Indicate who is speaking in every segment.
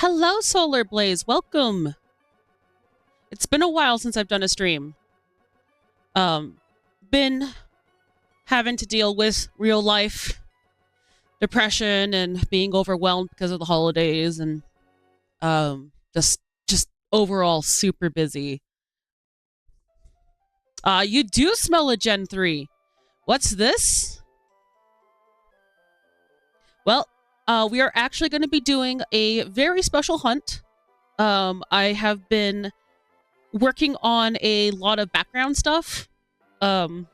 Speaker 1: Hello, Solar Blaze. Welcome. It's been a while since I've done a stream. Been having to deal with real life depression and being overwhelmed because of the holidays and just overall super busy. You do smell a Gen 3. What's this? Well, we are actually going to be doing a very special hunt. I have been working on a lot of background stuff. And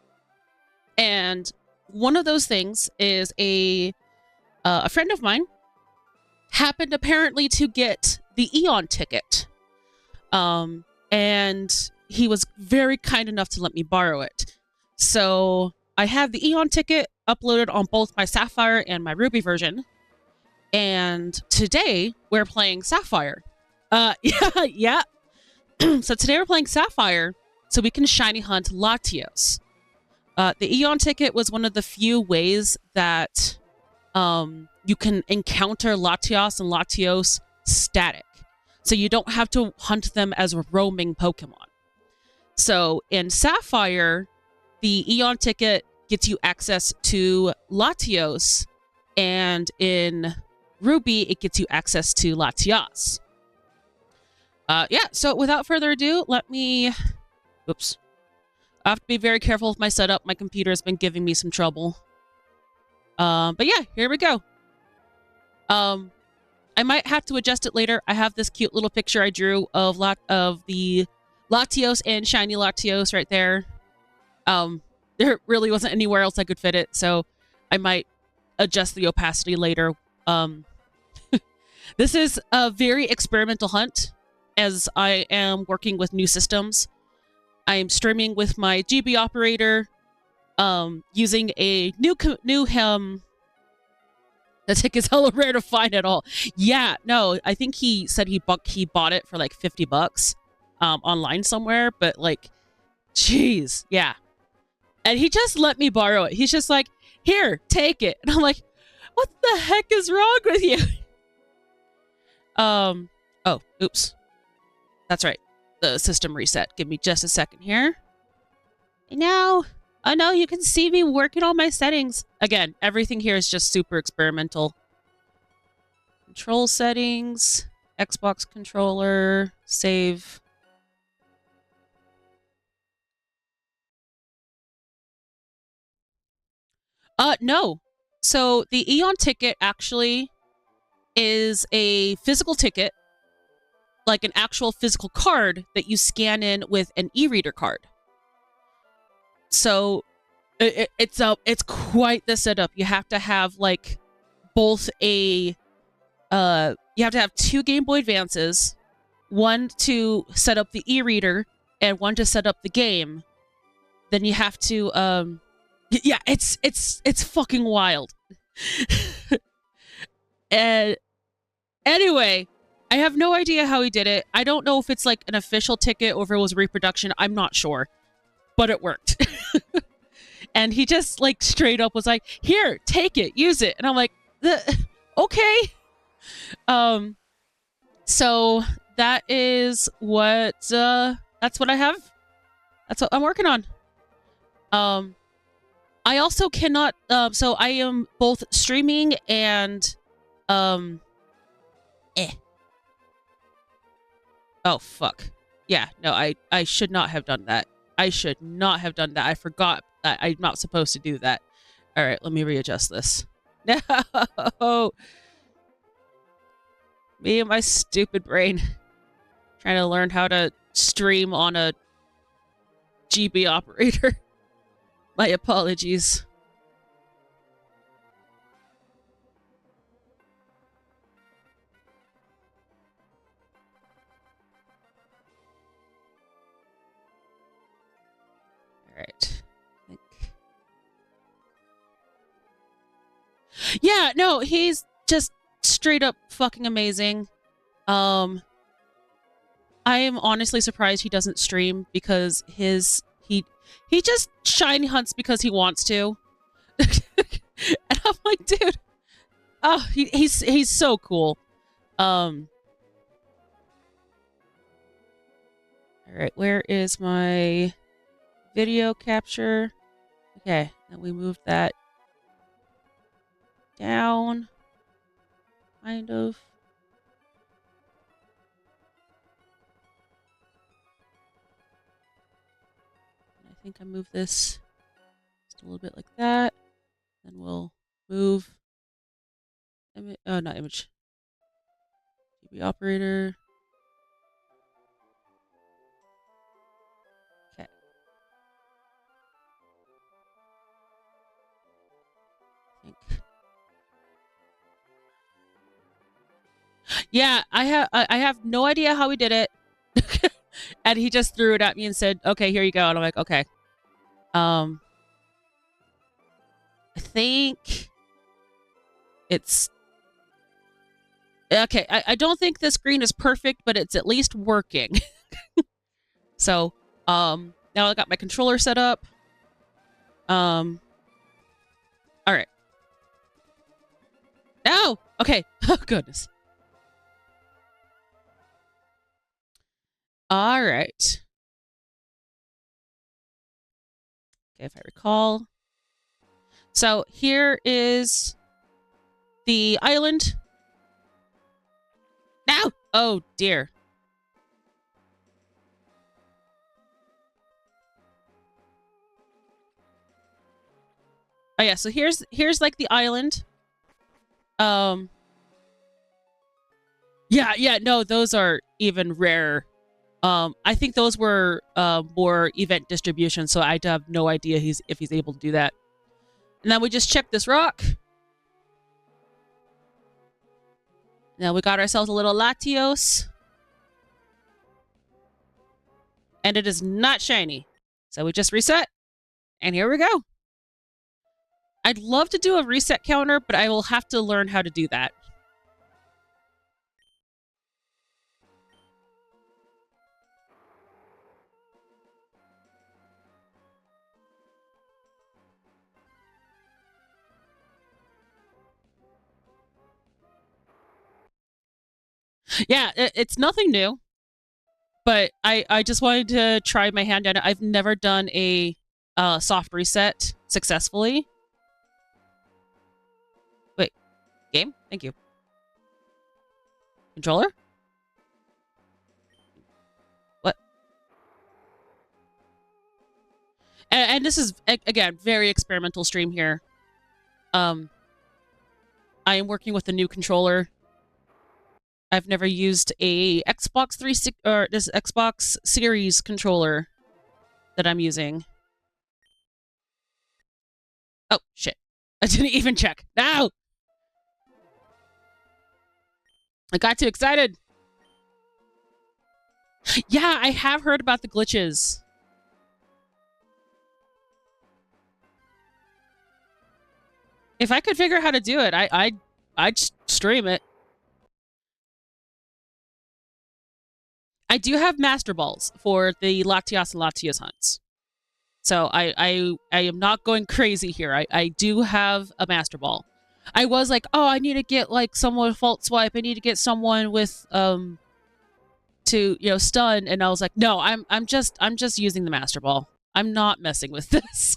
Speaker 1: one of those things is a friend of mine happened apparently to get the Eon ticket. And he was very kind enough to let me borrow it. So I have the Eon ticket uploaded on both my Sapphire and my Ruby version. And today we're playing Sapphire. Yeah. So today we're playing Sapphire so we can shiny hunt Latios. The Eon ticket was one of the few ways that you can encounter Latios and Latios static. So you don't have to hunt them as roaming Pokemon. So in Sapphire, the Eon ticket gets you access to Latios, and in Ruby, it gets you access to Latios. Yeah, so without further ado, let me... Oops. I have to be very careful with my setup. My computer has been giving me some trouble. But yeah, here we go. I might have to adjust it later. I have this cute little picture I drew of the Latios and shiny Latios right there. There really wasn't anywhere else I could fit it, so I might adjust the opacity later. This is a very experimental hunt, as I am working with new systems. I am streaming with my GB operator, using a new the ticket is hella rare to find at all. Yeah, no, I think he said he bought it for like 50 bucks online somewhere, but like, jeez, yeah. And he just let me borrow it. He's just like, here, take it. And I'm like, what the heck is wrong with you? Oh, oops. That's right. The system reset. Give me just a second here. And now, oh no, you can see me working on my settings. Again, everything here is just super experimental. Control settings, Xbox controller, save. No. So the Eon ticket actually is a physical ticket, like an actual physical card that you scan in with an e-reader card. So it's quite the setup. You have to have like both you have to have 2 Game Boy Advances, one to set up the e-reader and one to set up the game. Then you have to yeah, it's fucking wild. And anyway, I have no idea how he did it. I don't know if it's like an official ticket or if it was reproduction. I'm not sure. But it worked. And he just like straight up was like, here, take it, use it. And I'm like, okay. So that is what that's what I have. That's what I'm working on. I also cannot so I am both streaming and oh fuck. Yeah, no, I should not have done that. I should not have done that. I forgot that I'm not supposed to do that. All right, let me readjust this. No! Me and my stupid brain. Trying to learn how to stream on a GB operator. My apologies. Alright. Yeah, no, he's just straight up fucking amazing. I am honestly surprised he doesn't stream because he just shiny hunts because he wants to. And I'm like, dude, oh, he's so cool. All right, where is my video capture? Okay, then we moved that down, kind of. I think I moved this just a little bit like that. Then we'll move not image. TV operator. Okay. Yeah, I have no idea how he did it. And he just threw it at me and said, "Okay, here you go." And I'm like, "Okay." I think it's okay. I don't think the screen is perfect, but it's at least working. So, now I got my controller set up. All right. No. Okay. Oh goodness. All right. Okay, if I recall. So here is the island. No. Oh dear. Oh yeah. So here's like the island. Yeah. No, those are even rarer. I think those were more event distribution, so I have no idea if he's able to do that. And then we just check this rock. Now we got ourselves a little Latios. And it is not shiny. So we just reset. And here we go. I'd love to do a reset counter, but I will have to learn how to do that. Yeah, it's nothing new. But I just wanted to try my hand at it. I've never done a soft reset successfully. Wait, game? Thank you. Controller? What? And this is, again, very experimental stream here. I am working with a new controller. I've never used a Xbox 360 or this Xbox Series controller that I'm using. Oh, shit. I didn't even check. No! I got too excited. Yeah, I have heard about the glitches. If I could figure out how to do it, I'd stream it. I do have master balls for the Latios and Latios hunts. So I am not going crazy here. I do have a master ball. I was like, oh, I need to get like someone fault swipe. I need to get someone with to stun, and I was like, no, I'm just using the master ball. I'm not messing with this.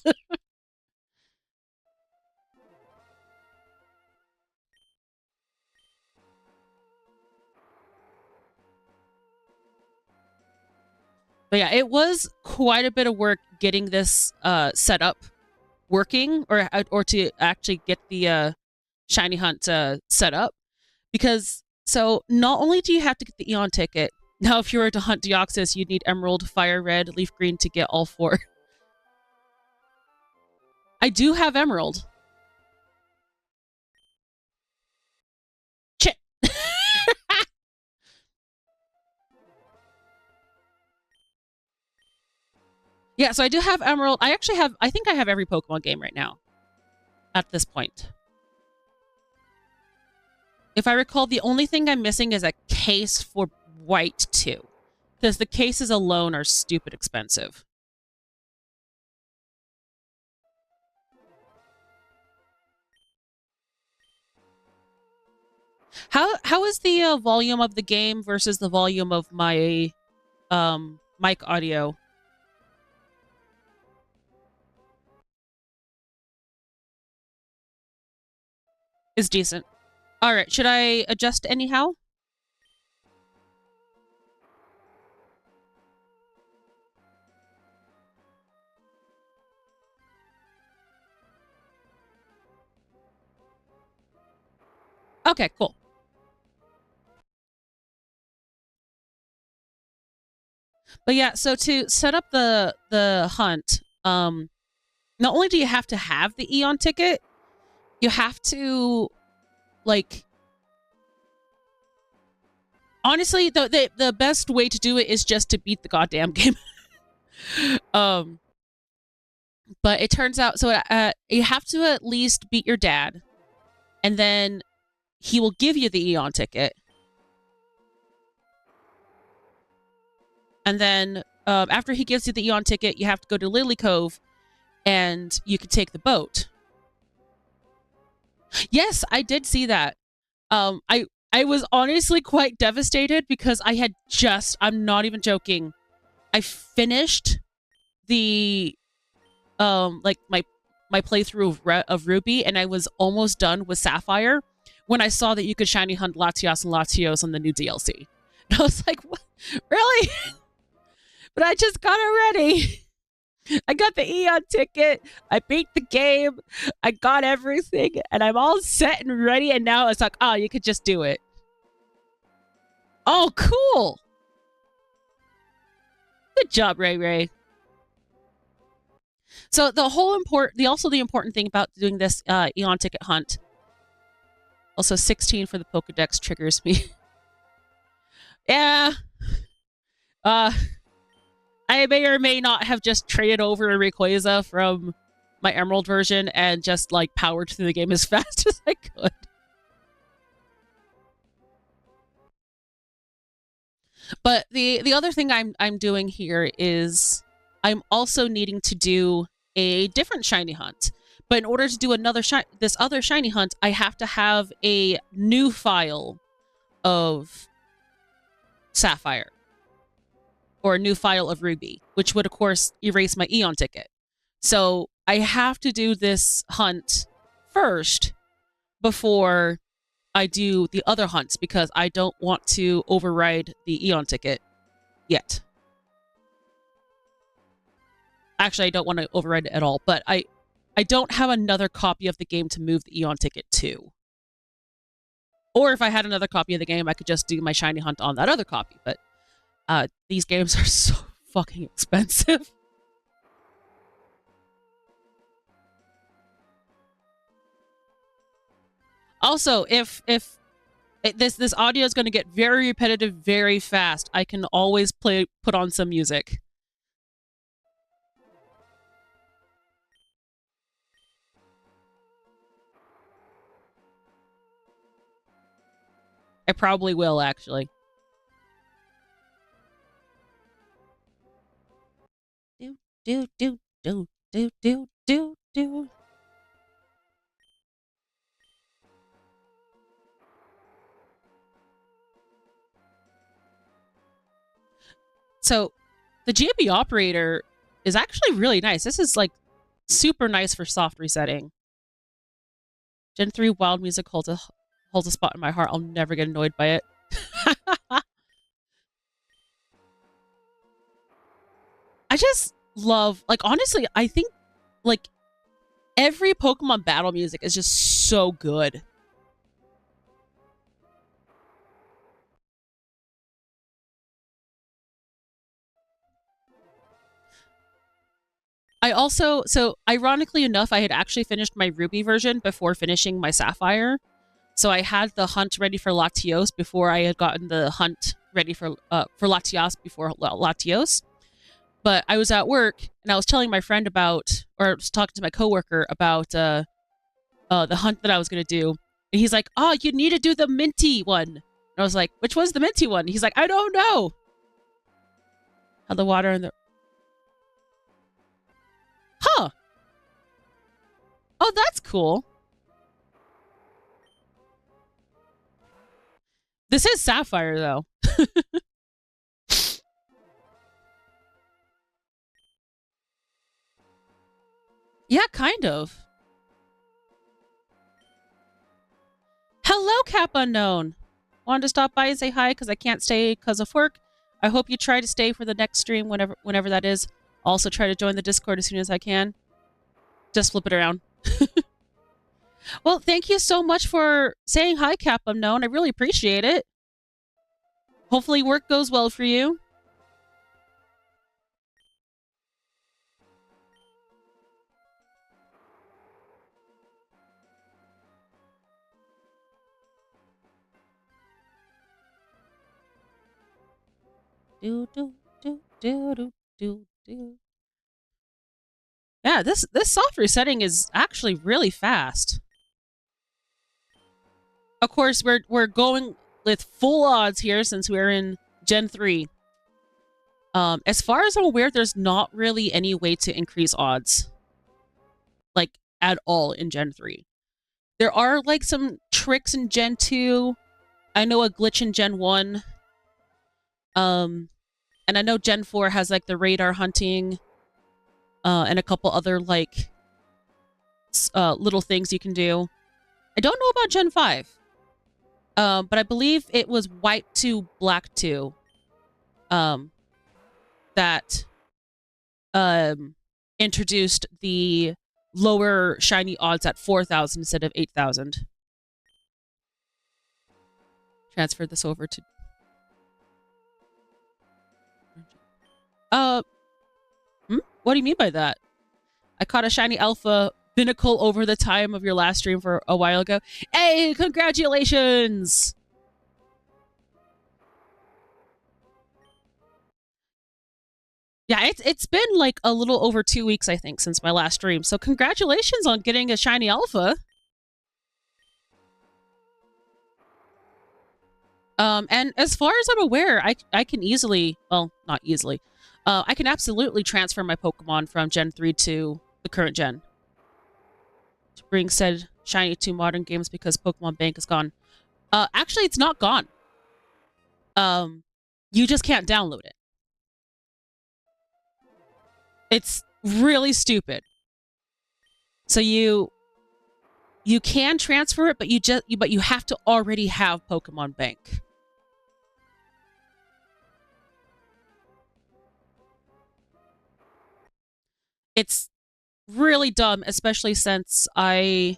Speaker 1: But yeah, it was quite a bit of work getting this set up working, or to actually get the shiny hunt set up, because so not only do you have to get the Eon ticket, now if you were to hunt Deoxys, you'd need Emerald, Fire Red, Leaf Green to get all 4. I do have Emerald. Chit. Yeah, so I do have Emerald. I think I have every Pokemon game right now at this point. If I recall, the only thing I'm missing is a case for White 2. Because the cases alone are stupid expensive. How is the volume of the game versus the volume of my mic audio is decent. All right, should I adjust anyhow? Okay, cool. But yeah, so to set up the hunt, not only do you have to have the Eon ticket, you have to, like, honestly, the best way to do it is just to beat the goddamn game. But it turns out, so you have to at least beat your dad, and then he will give you the Eon ticket. And then after he gives you the Eon ticket, you have to go to Lily Cove, and you can take the boat. Yes, I did see that. I was honestly quite devastated because I had just, I'm not even joking, I finished the like my playthrough of Ruby, and I was almost done with Sapphire when I saw that you could shiny hunt Latios and Latios on the new DLC. And I was like, what? Really? But I just got it ready. I got the Eon ticket. I beat the game. I got everything, and I'm all set and ready. And now it's like, oh, you could just do it. Oh, cool. Good job, Ray Ray. So the whole the important thing about doing this Eon ticket hunt. Also, 16 for the Pokedex triggers me. Yeah. I may or may not have just traded over a Rayquaza from my Emerald version and just, like, powered through the game as fast as I could. But the other thing I'm doing here is I'm also needing to do a different shiny hunt. But in order to do this other shiny hunt, I have to have a new file of Sapphire. Or a new file of Ruby, which would, of course, erase my Eon ticket. So I have to do this hunt first before I do the other hunts, because I don't want to override the Eon ticket yet. Actually, I don't want to override it at all, but I don't have another copy of the game to move the Eon ticket to. Or if I had another copy of the game, I could just do my shiny hunt on that other copy, but these games are so fucking expensive. Also, if this audio is going to get very repetitive very fast, I can always put on some music. I probably will, actually. Do, do, do, do, do, do, do. So, the GMB operator is actually really nice. This is, like, super nice for soft resetting. Gen 3 wild music holds a spot in my heart. I'll never get annoyed by it. I just love, like, honestly, I think, like, every Pokemon battle music is just so good. I also, so ironically enough, I had actually finished my Ruby version before finishing my Sapphire. So I had the hunt ready for Latios before I had gotten the hunt ready for Latios before Latios. But I was at work and I was telling my friend about, or I was talking to my coworker about the hunt that I was going to do. And he's like, oh, you need to do the minty one. And I was like, which one's the minty one? He's like, I don't know. How the water and the... Huh. Oh, that's cool. This is Sapphire, though. Yeah, kind of. Hello, Cap Unknown. Wanted to stop by and say hi because I can't stay because of work. I hope you try to stay for the next stream whenever that is. Also try to join the Discord as soon as I can. Just flip it around. Well, thank you so much for saying hi, Cap Unknown. I really appreciate it. Hopefully work goes well for you. Do do do do do do do. Yeah, this soft resetting is actually really fast. Of course, we're going with full odds here since we're in Gen 3. As far as I'm aware, there's not really any way to increase odds. Like, at all in Gen 3. There are, like, some tricks in Gen 2. I know a glitch in Gen 1. And I know Gen 4 has, like, the radar hunting. And a couple other, like, little things you can do. I don't know about Gen 5. But I believe it was white to black 2. That introduced the lower shiny odds at 4,000 instead of 8,000. Transfer this over to... What do you mean by that? I caught a shiny alpha binnacle over the time of your last stream for a while ago. Hey, congratulations! Yeah, it's been like a little over 2 weeks, I think, since my last stream. So congratulations on getting a shiny alpha. And as far as I'm aware, I can easily, well, not easily, I can absolutely transfer my Pokemon from Gen 3 to the current gen. To bring said shiny to modern games because Pokemon Bank is gone. Actually, it's not gone. You just can't download it. It's really stupid. So you can transfer it, but you have to already have Pokemon Bank. It's really dumb, especially since I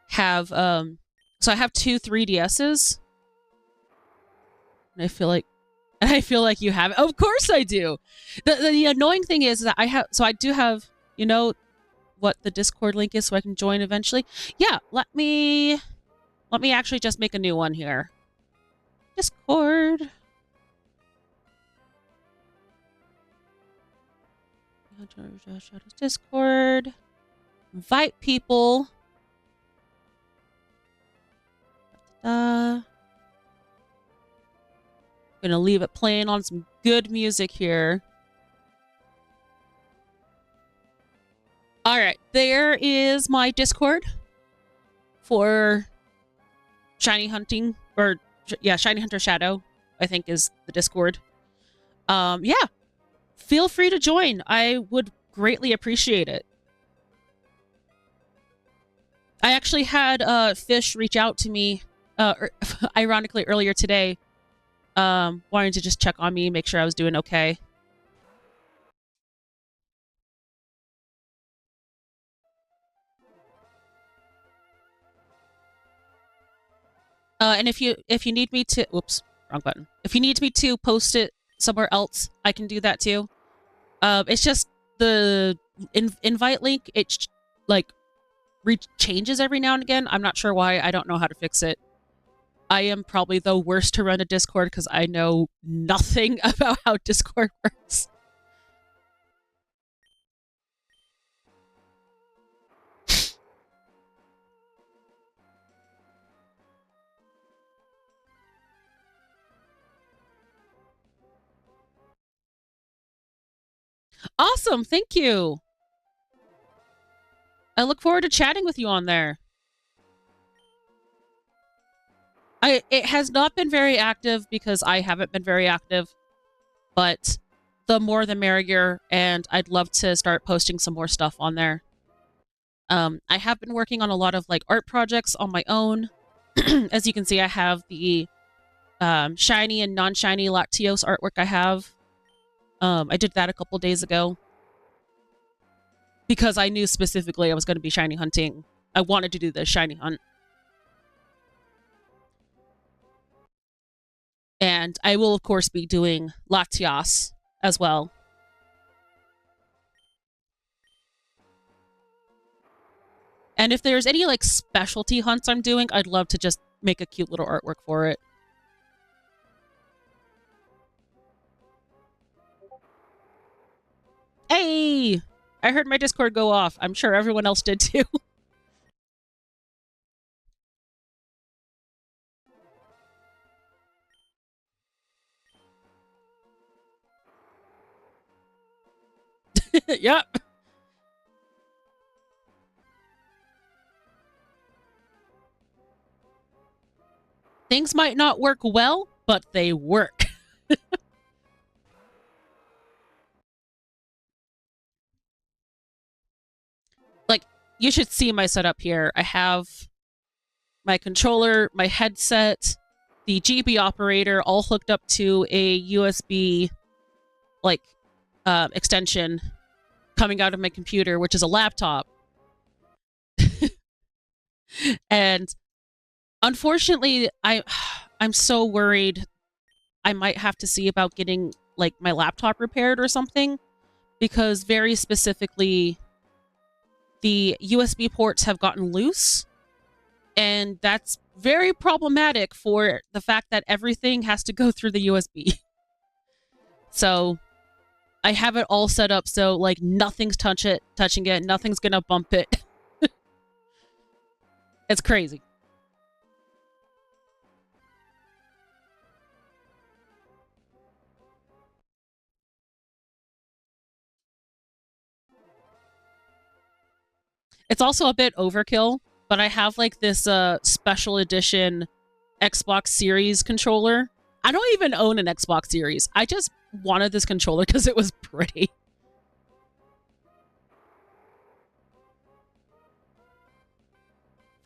Speaker 1: have so I have 2 3DSs. And I feel like you have it. Of course I do. The annoying thing is that I do have, you know what the Discord link is so I can join eventually. Yeah, let me actually just make a new one here. Discord. Discord. Invite people. Gonna leave it playing on some good music here. All right, there is my Discord for Shiny Hunting, or yeah, Shiny Hunter Shadow, I think is the Discord. Yeah, feel free to join. I would greatly appreciate it. I actually had Fish reach out to me, ironically earlier today, wanting to just check on me, make sure I was doing okay. And if you need me to, oops, wrong button. If you need me to post it somewhere else, I can do that too. It's just the invite link. It like changes every now and again. I'm not sure why. I don't know how to fix it. I am probably the worst to run a Discord because I know nothing about how Discord works. Awesome, thank you. I look forward to chatting with you on there. It has not been very active because I haven't been very active, but the more the merrier, and I'd love to start posting some more stuff on there. I have been working on a lot of like art projects on my own. As you can see, I have the shiny and non-shiny Latios artwork I have. I did that a couple days ago because I knew specifically I was going to be shiny hunting. I wanted to do the shiny hunt. And I will, of course, be doing Latios as well. And if there's any like specialty hunts I'm doing, I'd love to just make a cute little artwork for it. Hey! I heard my Discord go off. I'm sure everyone else did too. Yep. Things might not work well, but they work. Like, you should see my setup here. I have my controller, my headset, the GB operator all hooked up to a USB like extension coming out of my computer, which is a laptop. And unfortunately, I'm so worried I might have to see about getting like my laptop repaired or something, because very specifically the USB ports have gotten loose, and that's very problematic for the fact that everything has to go through the USB. So I have it all set up so like nothing's touching it, nothing's gonna bump it. It's crazy. It's also a bit overkill, but I have like this special edition Xbox Series controller. I don't even own an Xbox Series. I just wanted this controller because it was pretty.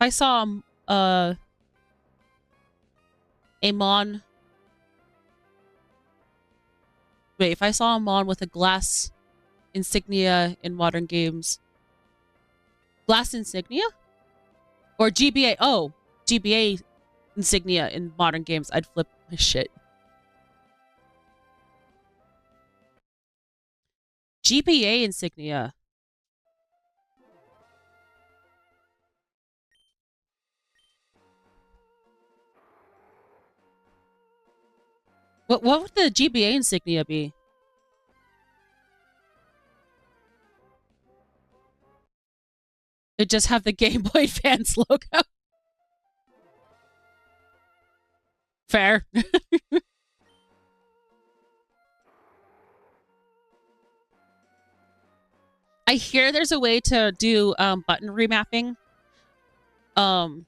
Speaker 1: If I saw a Mon... Wait, if I saw a Mon with a glass insignia in modern games... Glass insignia? Or GBA. Oh, GBA insignia in modern games. I'd flip my shit. GBA insignia. What would the GBA insignia be? It just have the Game Boy Advance logo. Fair. I hear there's a way to do button remapping. And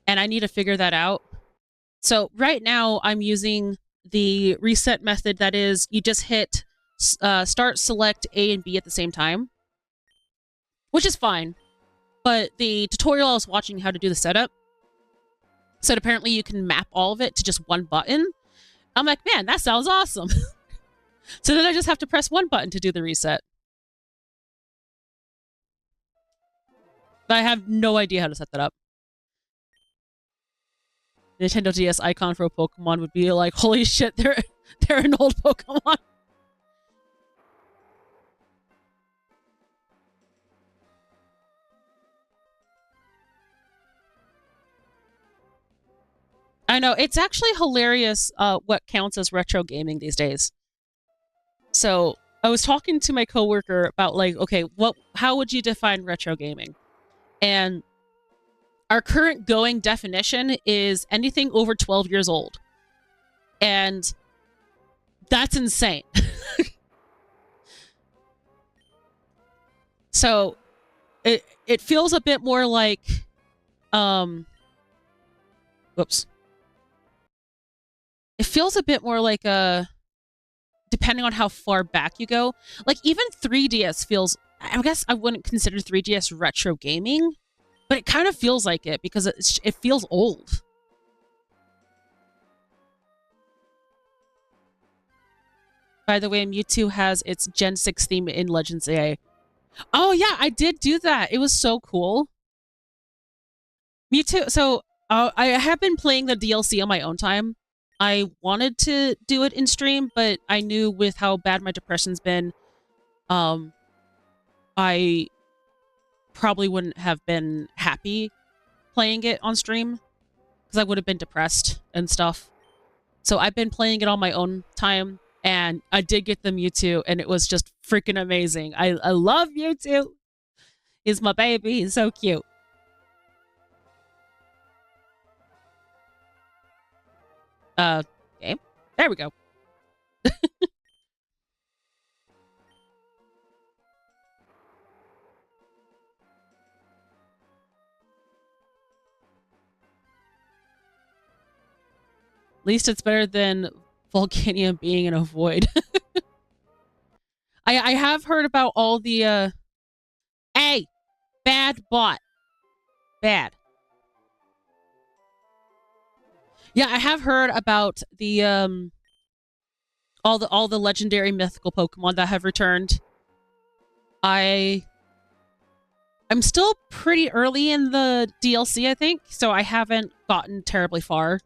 Speaker 1: I need to figure that out. So right now I'm using the reset method that is you just hit start, select A and B at the same time, which is fine. But the tutorial I was watching how to do the setup said apparently you can map all of it to just one button. I'm like, man, that sounds awesome. So then I just have to press one button to do the reset. But I have no idea how to set that up. Nintendo DS icon for a Pokemon would be like, holy shit, they're an old Pokemon. I know, it's actually hilarious what counts as retro gaming these days. So I was talking to my coworker about like, okay, how would you define retro gaming? And our current going definition is anything over 12 years old. And that's insane. So it feels a bit more like whoops. It feels a bit more like depending on how far back you go. Like even 3DS feels I guess I wouldn't consider 3DS retro gaming, but it kind of feels like it because it feels old. By the way, Mewtwo has its Gen 6 theme in Legends A. Oh yeah, I did do that. It was so cool. Mewtwo. So I have been playing the DLC on my own time. I wanted to do it in stream, but I knew with how bad my depression's been, um, I probably wouldn't have been happy playing it on stream because I would have been depressed and stuff. So I've been playing it on my own time, and I did get the Mewtwo, and it was just freaking amazing. I love Mewtwo. He's my baby. He's so cute. Okay. There we go. At least it's better than Volcanium being in a void. I have heard about all the hey, bad bot. Bad. Yeah, I have heard about the all the legendary mythical Pokemon that have returned. I'm still pretty early in the DLC, I think, so I haven't gotten terribly far.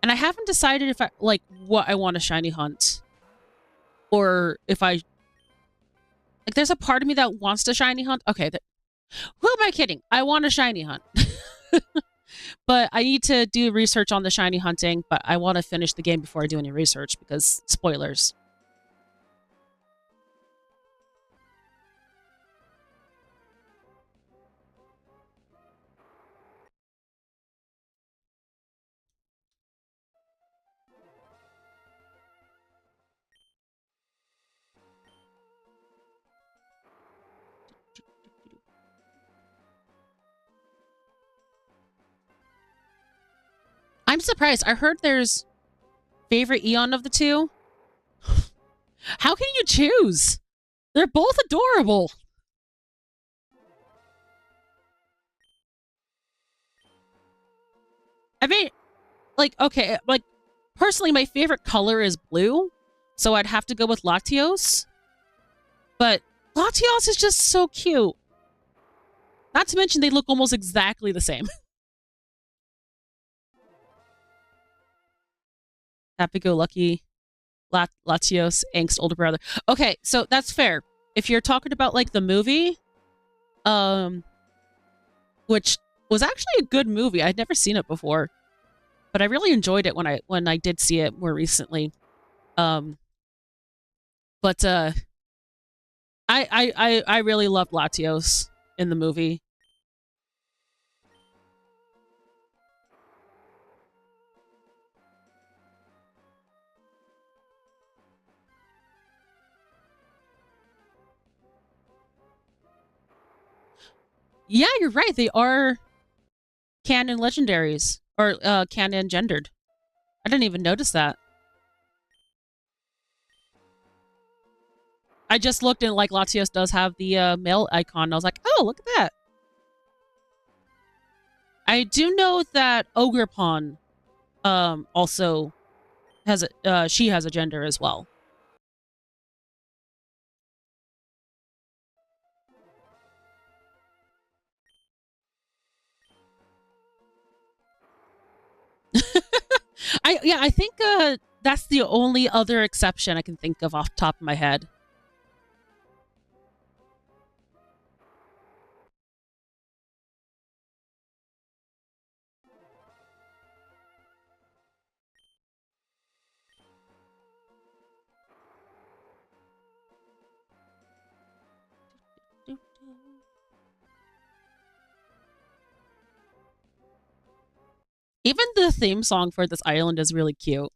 Speaker 1: And I haven't decided if I like what I want to shiny hunt. Or if I like there's a part of me that wants to shiny hunt. Okay, who am I kidding? I want to shiny hunt. But I need to do research on the shiny hunting, but I want to finish the game before I do any research because spoilers. I'm surprised. I heard there's favorite Eon of the two. How can you choose? They're both adorable. I mean, like, okay, like, personally, my favorite color is blue, so I'd have to go with Latios. But Latios is just so cute. Not to mention they look almost exactly the same. Happy-go-lucky Latios, angst older brother. Okay, so that's fair. If you're talking about, like, the movie, which was actually a good movie. I'd never seen it before, but I really enjoyed it when I did see it more recently. Um, but I really loved Latios in the movie. Yeah, you're right. They are canon legendaries or canon gendered. I didn't even notice that. I just looked and like Latios does have the male icon. I was like, oh, look at that. I do know that Ogrepon also has a she has a gender as well. I think that's the only other exception I can think of off the top of my head. Even the theme song for this island is really cute.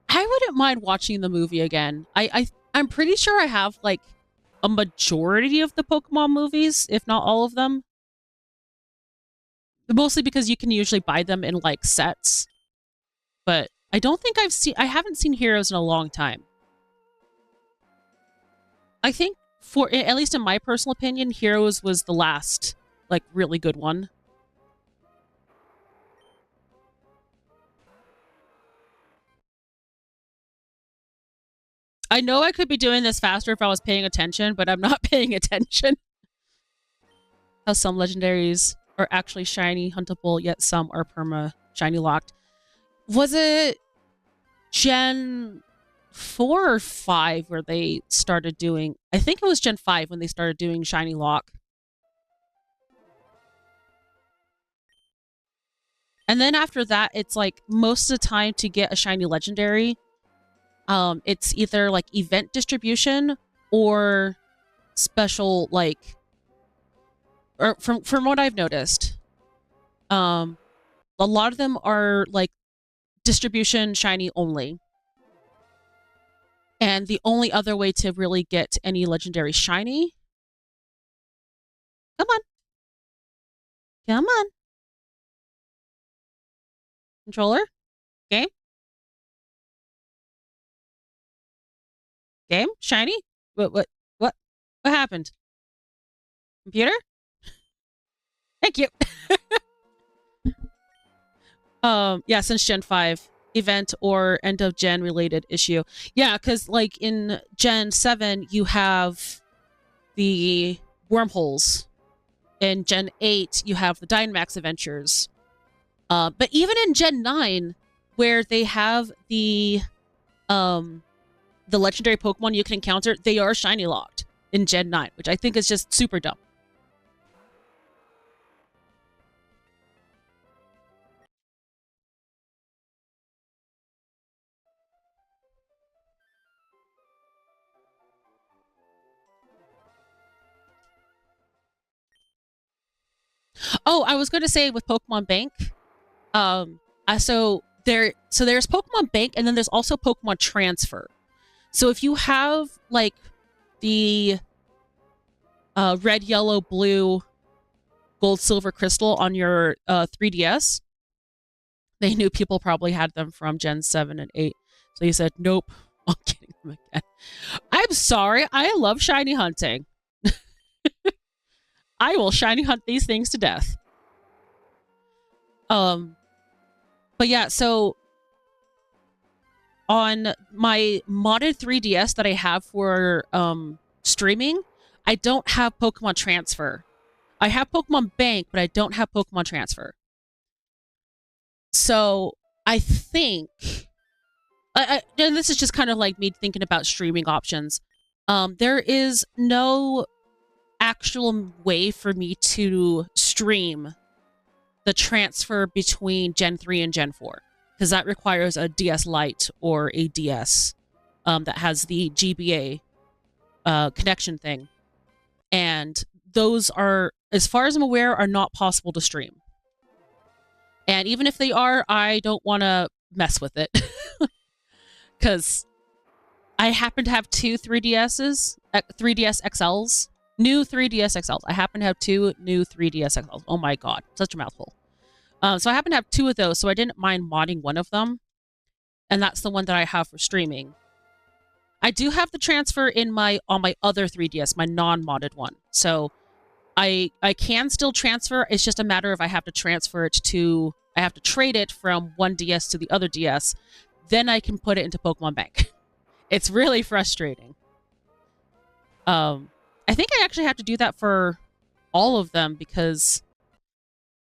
Speaker 1: I wouldn't mind watching the movie again. I'm pretty sure I have like a majority of the Pokemon movies, if not all of them. Mostly because you can usually buy them in like sets. But I don't think I haven't seen Heroes in a long time. I think for, at least in my personal opinion, Heroes was the last, like, really good one. I know I could be doing this faster if I was paying attention, but I'm not paying attention. How some legendaries are actually shiny huntable, yet some are perma shiny locked. Was it Gen 4 or 5 where they started doing... I think it was Gen 5 when they started doing shiny lock. And then after that, it's like most of the time to get a shiny legendary, it's either like event distribution or special, like, or from what I've noticed, a lot of them are like distribution shiny only. And the only other way to really get any legendary shiny, come on, come on, controller, game, game, shiny. What happened? Computer? Thank you. Yeah, since Gen 5, event or end of gen related issue. Yeah, because like in Gen 7, you have the wormholes. In Gen 8, you have the Dynamax adventures. But even in Gen 9, where they have the legendary Pokemon you can encounter, they are shiny locked in Gen 9, which I think is just super dumb. Oh, I was going to say with Pokemon Bank, so there's Pokemon Bank, and then there's also Pokemon Transfer. So if you have like the red, yellow, blue, gold, silver, crystal on your 3DS, they knew people probably had them from Gen 7 and 8. So he said, nope, I'm getting them again. I'm sorry, I love shiny hunting. I will shiny hunt these things to death. But yeah, so on my modded 3DS that I have for streaming, I don't have Pokemon Transfer. I have Pokemon Bank, but I don't have Pokemon Transfer. So I think, and this is just kind of like me thinking about streaming options. There is no actual way for me to stream the transfer between Gen 3 and Gen 4, because that requires a DS Lite or a DS that has the GBA connection thing. And those are, as far as I'm aware, are not possible to stream. And even if they are, I don't want to mess with it. Because I happen to have two 3DSs, 3DS XLs, new 3DS XLs. I happen to have two new 3DS XLs. Oh my god, such a mouthful. So I happen to have two of those, so I didn't mind modding one of them. And that's the one that I have for streaming. I do have the transfer on my other 3DS, my non-modded one. So I can still transfer. It's just a matter of I have to transfer it to... I have to trade it from one DS to the other DS. Then I can put it into Pokemon Bank. It's really frustrating. I think I actually have to do that for all of them because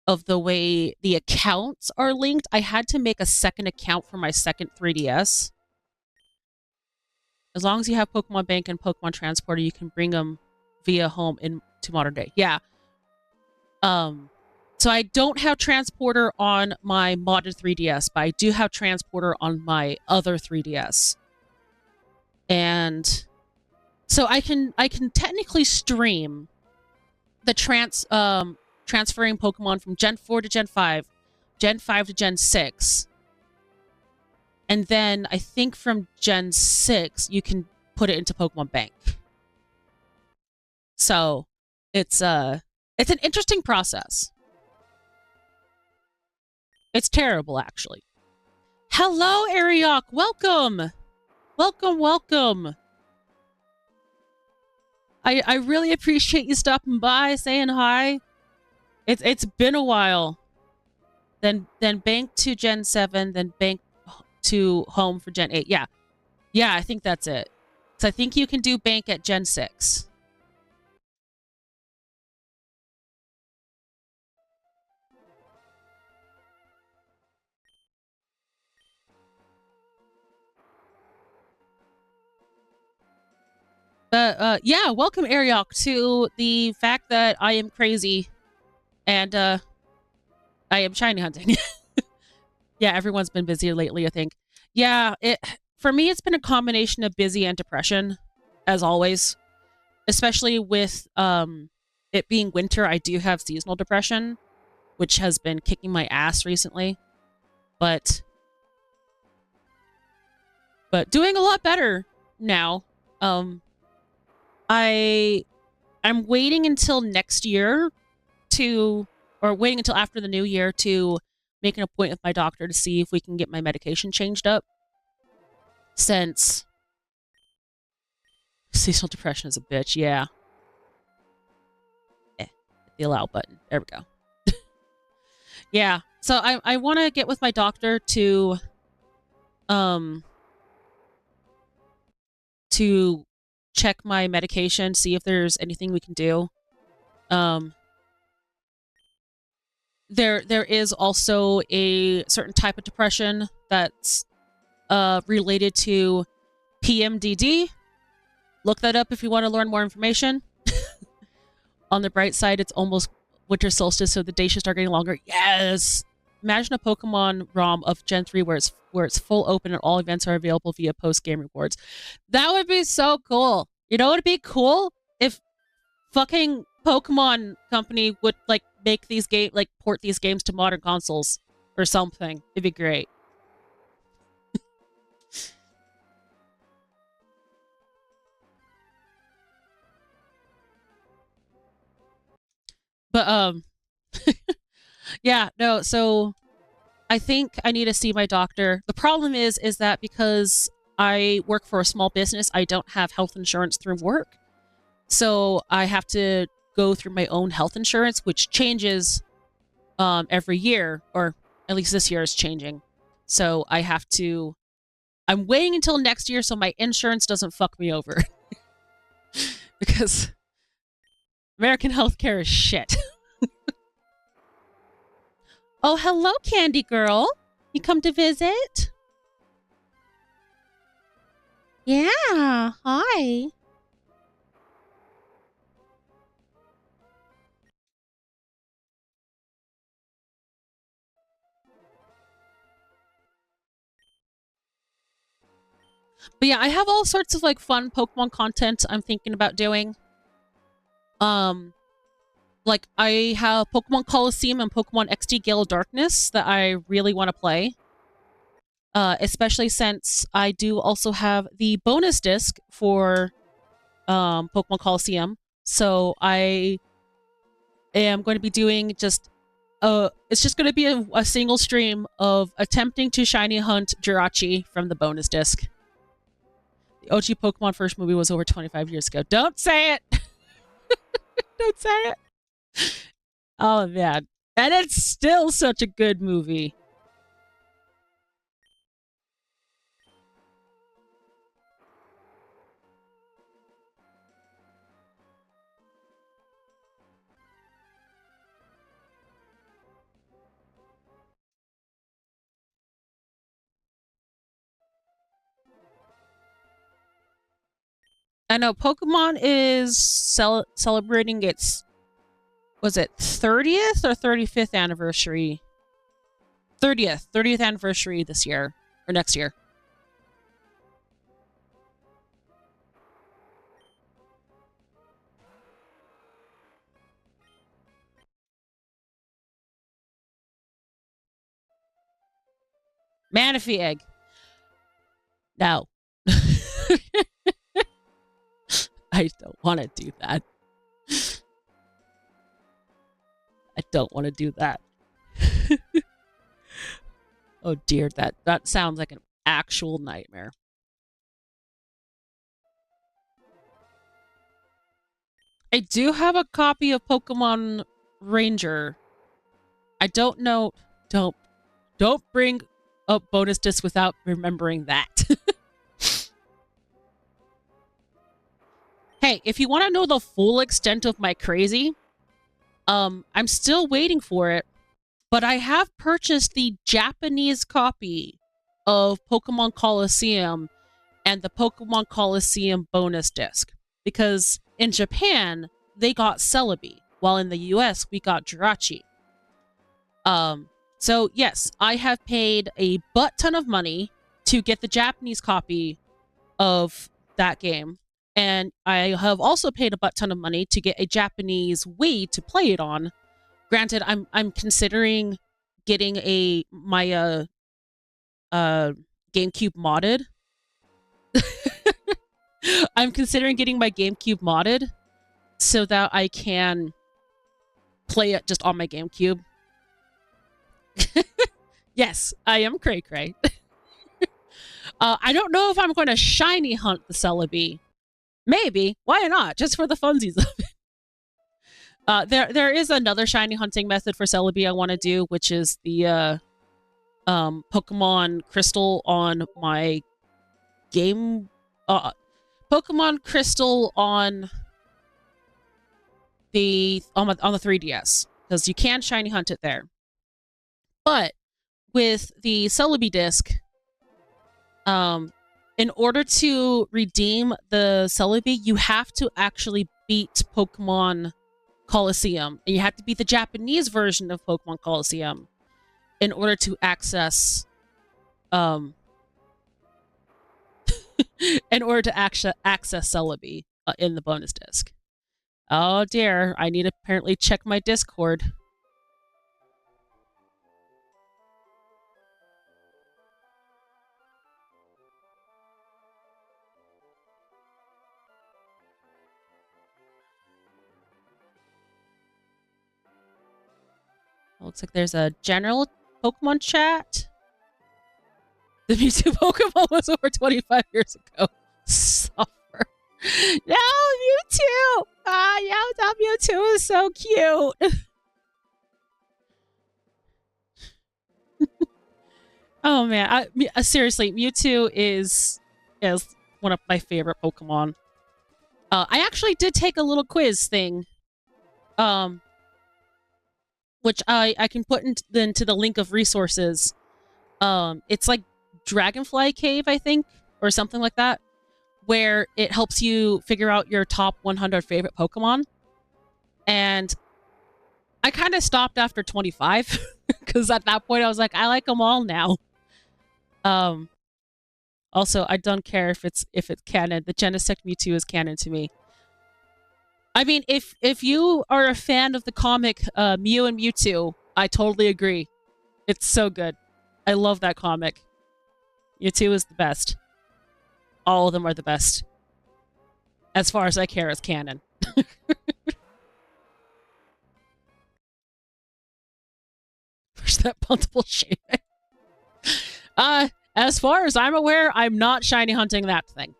Speaker 1: of the way the accounts are linked. I had to make a second account for my second 3DS. As long as you have Pokemon Bank and Pokemon Transporter, you can bring them via home into modern day. Yeah. So I don't have Transporter on my modded 3DS, but I do have Transporter on my other 3DS. And so I can technically stream the transferring Pokemon from Gen 4 to Gen 5, Gen 5 to Gen 6. And then I think from Gen 6, you can put it into Pokemon Bank. So it's an interesting process. It's terrible, actually. Hello, Ariok. Welcome. Welcome, welcome. I really appreciate you stopping by, saying hi. It's been a while. Then bank to Gen 7, then bank to home for Gen 8. Yeah. Yeah, I think that's it. So I think you can do bank at Gen 6. But yeah, welcome Ariok to the fact that I am crazy and I am shiny hunting. Yeah, everyone's been busy lately, I think. Yeah, it for me it's been a combination of busy and depression, as always. Especially with it being winter, I do have seasonal depression, which has been kicking my ass recently. But doing a lot better now. Um I'm waiting until next year to or waiting until after the new year to make an appointment with my doctor to see if we can get my medication changed up, since seasonal depression is a bitch. Yeah. Hit the allow button. There we go. Yeah. So I want to get with my doctor um to check my medication, see if there's anything we can do. Um there is also a certain type of depression that's related to PMDD. Look that up if you want to learn more information. On the bright side, it's almost winter solstice, so the days should start getting longer. Yes! Imagine a Pokemon ROM of Gen 3 where it's full open and all events are available via post-game rewards. That would be so cool. You know what would be cool? If fucking Pokemon Company would, like, make these game like port these games to modern consoles or something. It'd be great. But yeah, no, so I think I need to see my doctor. The problem is that because I work for a small business, I don't have health insurance through work. So I have to go through my own health insurance, which changes every year, or at least this year is changing. So I'm waiting until next year so my insurance doesn't fuck me over. Because American healthcare is shit. Oh, hello, Candy Girl. You come to visit? Yeah, hi. But yeah, I have all sorts of like fun Pokemon content I'm thinking about doing. Um, like I have Pokemon Coliseum and Pokemon XD Gale of Darkness that I really want to play. Especially since I do also have the bonus disc for Pokemon Coliseum. So I am going to be doing it's just going to be a single stream of attempting to shiny hunt Jirachi from the bonus disc. The OG Pokemon first movie was over 25 years ago. Don't say it! Don't say it! Oh, man. And it's still such a good movie. I know Pokemon is celebrating its, was it 30th or 35th anniversary? 30th anniversary this year, or next year. Manaphy egg. No. I don't want to do that. don't want to do that. Oh dear, that sounds like an actual nightmare. I do have a copy of Pokemon Ranger. I don't know. Don't don't bring up bonus disc without remembering that. Hey, if you want to know the full extent of my crazy, I'm still waiting for it, but I have purchased the Japanese copy of Pokemon Coliseum and the Pokemon Coliseum bonus disc because in Japan they got Celebi, while in the US we got Jirachi. So yes, I have paid a butt ton of money to get the Japanese copy of that game, and I have also paid a butt ton of money to get a Japanese Wii to play it on. Granted, I'm considering getting my GameCube modded. I'm considering getting my GameCube modded so that I can play it just on my GameCube. Yes, I am cray cray. I don't know if I'm going to shiny hunt the Celebi. Maybe. Why not? Just for the funsies of it. There is another shiny hunting method for Celebi I want to do, which is the Pokemon Crystal on my game. Pokemon Crystal on the 3DS, because you can shiny hunt it there. But with the Celebi disc, in order to redeem the Celebi, you have to actually beat Pokemon Coliseum, and you have to beat the Japanese version of Pokemon Coliseum in order to access access Celebi in the bonus disc. Oh dear, I need to apparently check my Discord. Looks like there's a general Pokemon chat. The Mewtwo Pokemon was over 25 years ago. Suffer. No, Mewtwo! Ah, yeah, that Mewtwo is so cute. Oh man, seriously, Mewtwo is one of my favorite Pokemon. I actually did take a little quiz thing, which I can put into the link of resources. It's like Dragonfly Cave, I think, or something like that, where it helps you figure out your top 100 favorite Pokemon. And I kind of stopped after 25 because at that point I was like, I like them all now. Also, I don't care if it's canon. The Genesect Mewtwo is canon to me. I mean, if you are a fan of the comic Mew and Mewtwo, I totally agree. It's so good. I love that comic. Mewtwo is the best. All of them are the best. As far as I care, as canon. Where's that puntable shape? As far as I'm aware, I'm not shiny hunting that thing.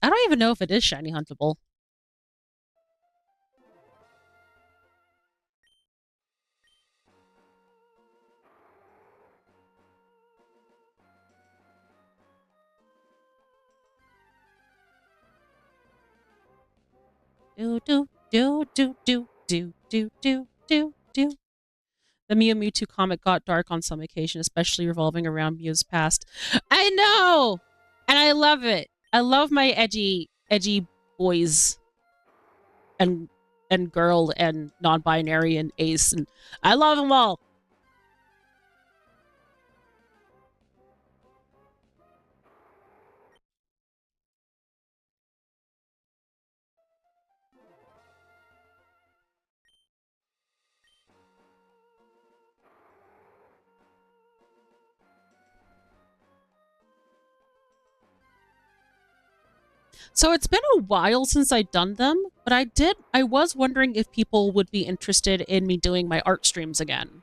Speaker 1: I don't even know if it is shiny huntable. Do do do do do do do do do do. The Mew Mewtwo comic got dark on some occasion, especially revolving around Mew's past. I know, and I love it. I love my edgy boys and girl and non-binary and ace, and I love them all. So it's been a while since I'd done them, but I was wondering if people would be interested in me doing my art streams again.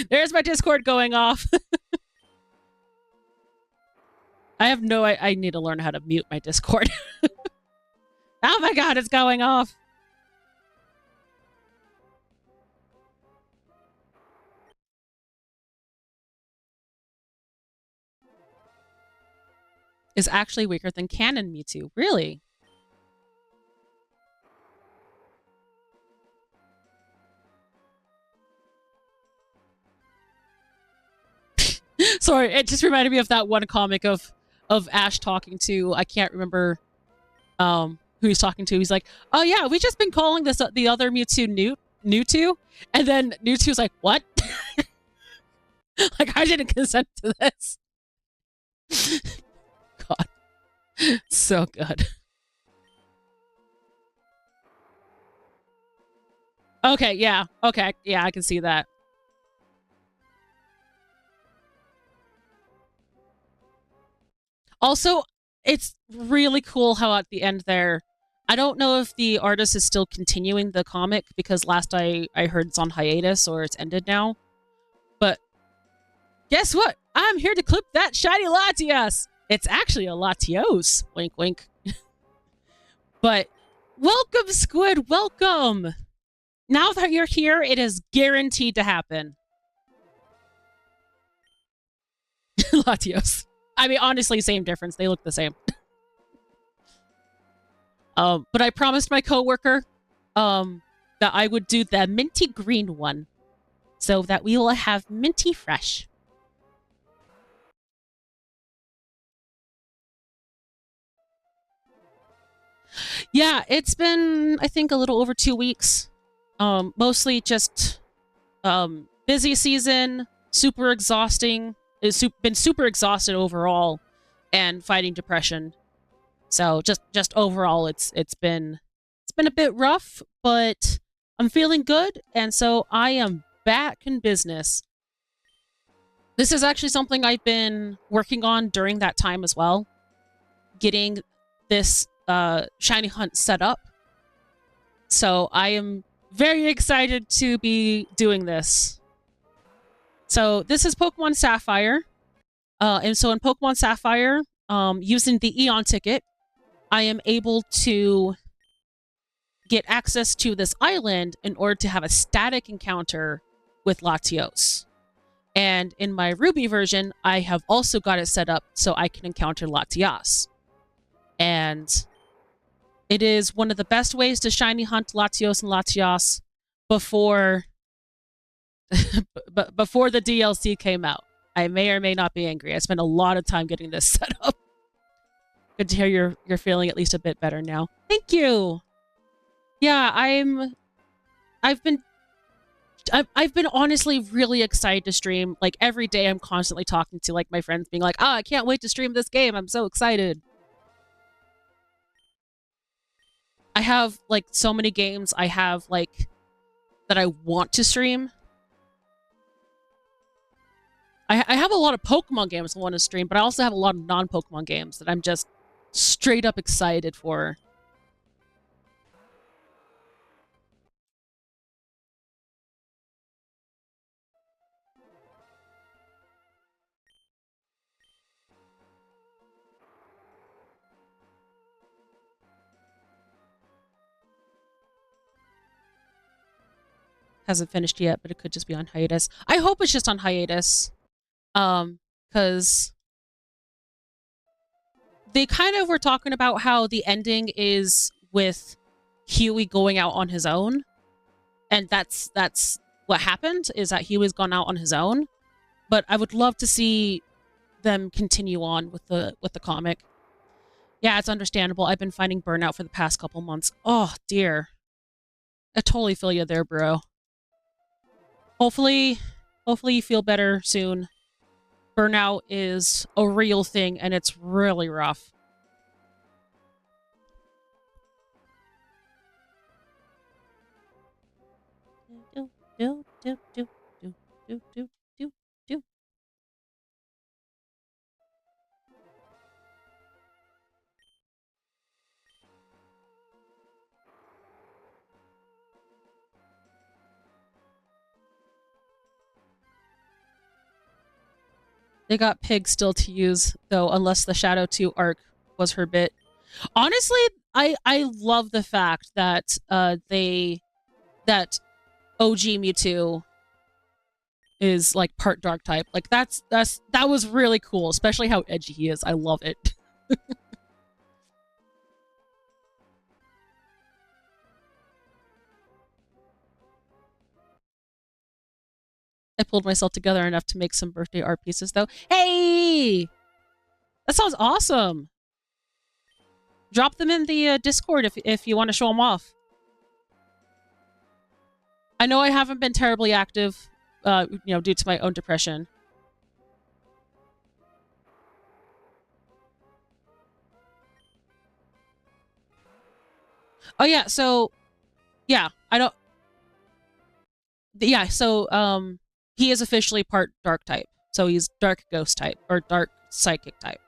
Speaker 1: There's my Discord going off. I have no, I need to learn how to mute my Discord. Oh my god, it's going off. Is actually weaker than canon Mewtwo. Really? Sorry, it just reminded me of that one comic of Ash talking to, I can't remember who he's talking to. He's like, "Oh yeah, we just been calling this the other Mewtwo Mewtwo," and then Mewtwo's like, "What?" Like, I didn't consent to this. God, so good. Okay, yeah, I can see that. Also, it's really cool how at the end there, I don't know if the artist is still continuing the comic because last I heard it's on hiatus or it's ended now. But guess what? I'm here to clip that shiny Latias. It's actually a Latios. Wink, wink. But welcome, Squid. Welcome. Now that you're here, it is guaranteed to happen. Latios. I mean, honestly, same difference. They look the same. But I promised my coworker that I would do the minty green one so that we will have minty fresh. Yeah, it's been, I think, a little over 2 weeks. Mostly just busy season, super exhausting. It's been super exhausted overall and fighting depression. So just overall it's been a bit rough, but I'm feeling good, and so I am back in business. This is actually something I've been working on during that time as well, getting this shiny hunt set up. So I am very excited to be doing this. So this is Pokemon Sapphire. And so in Pokemon Sapphire, using the Eon ticket, I am able to get access to this island in order to have a static encounter with Latios. And in my Ruby version, I have also got it set up so I can encounter Latias. And it is one of the best ways to shiny hunt Latios and Latias before before the DLC came out. I may or may not be angry. I spent a lot of time getting this set up. Good to hear you're feeling at least a bit better now. Thank you. Yeah, I've been honestly really excited to stream. Like every day I'm constantly talking to like my friends being like, "Oh, I can't wait to stream this game. I'm so excited." I have like so many games I have like that I want to stream. I have a lot of Pokemon games I want to stream, but I also have a lot of non-Pokemon games that I'm just straight up excited for. Hasn't finished yet, but it could just be on hiatus. I hope it's just on hiatus. Because they kind of were talking about how the ending is with Huey going out on his own. And that's what happened, is that Huey's gone out on his own. But I would love to see them continue on with the comic. Yeah, it's understandable. I've been fighting burnout for the past couple months. Oh, dear. I totally feel you there, bro. Hopefully you feel better soon. Burnout is a real thing, and it's really rough. do, do, do, do, do, do, do, do. They got Pig still to use, though, unless the Shadow 2 arc was her bit. Honestly, I love the fact that that OG Mewtwo is like part dark type. Like that was really cool, especially how edgy he is. I love it. I pulled myself together enough to make some birthday art pieces, though. Hey! That sounds awesome. Drop them in the Discord if you want to show them off. I know I haven't been terribly active, due to my own depression. Oh yeah, so yeah, I don't. Yeah, so he is officially part dark type. So he's dark ghost type or dark psychic type.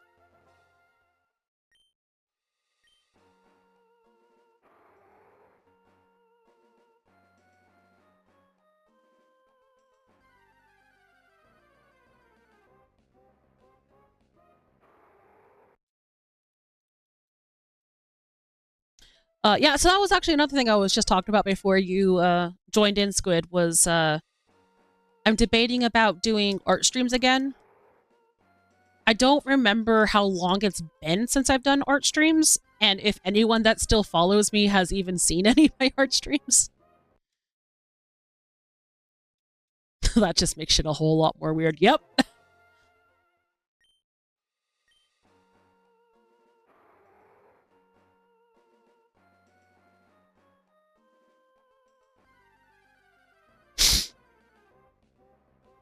Speaker 1: Yeah, so that was actually another thing I was just talking about before you joined in, Squid, was I'm debating about doing art streams again. I don't remember how long it's been since I've done art streams, and if anyone that still follows me has even seen any of my art streams. That just makes shit a whole lot more weird. Yep.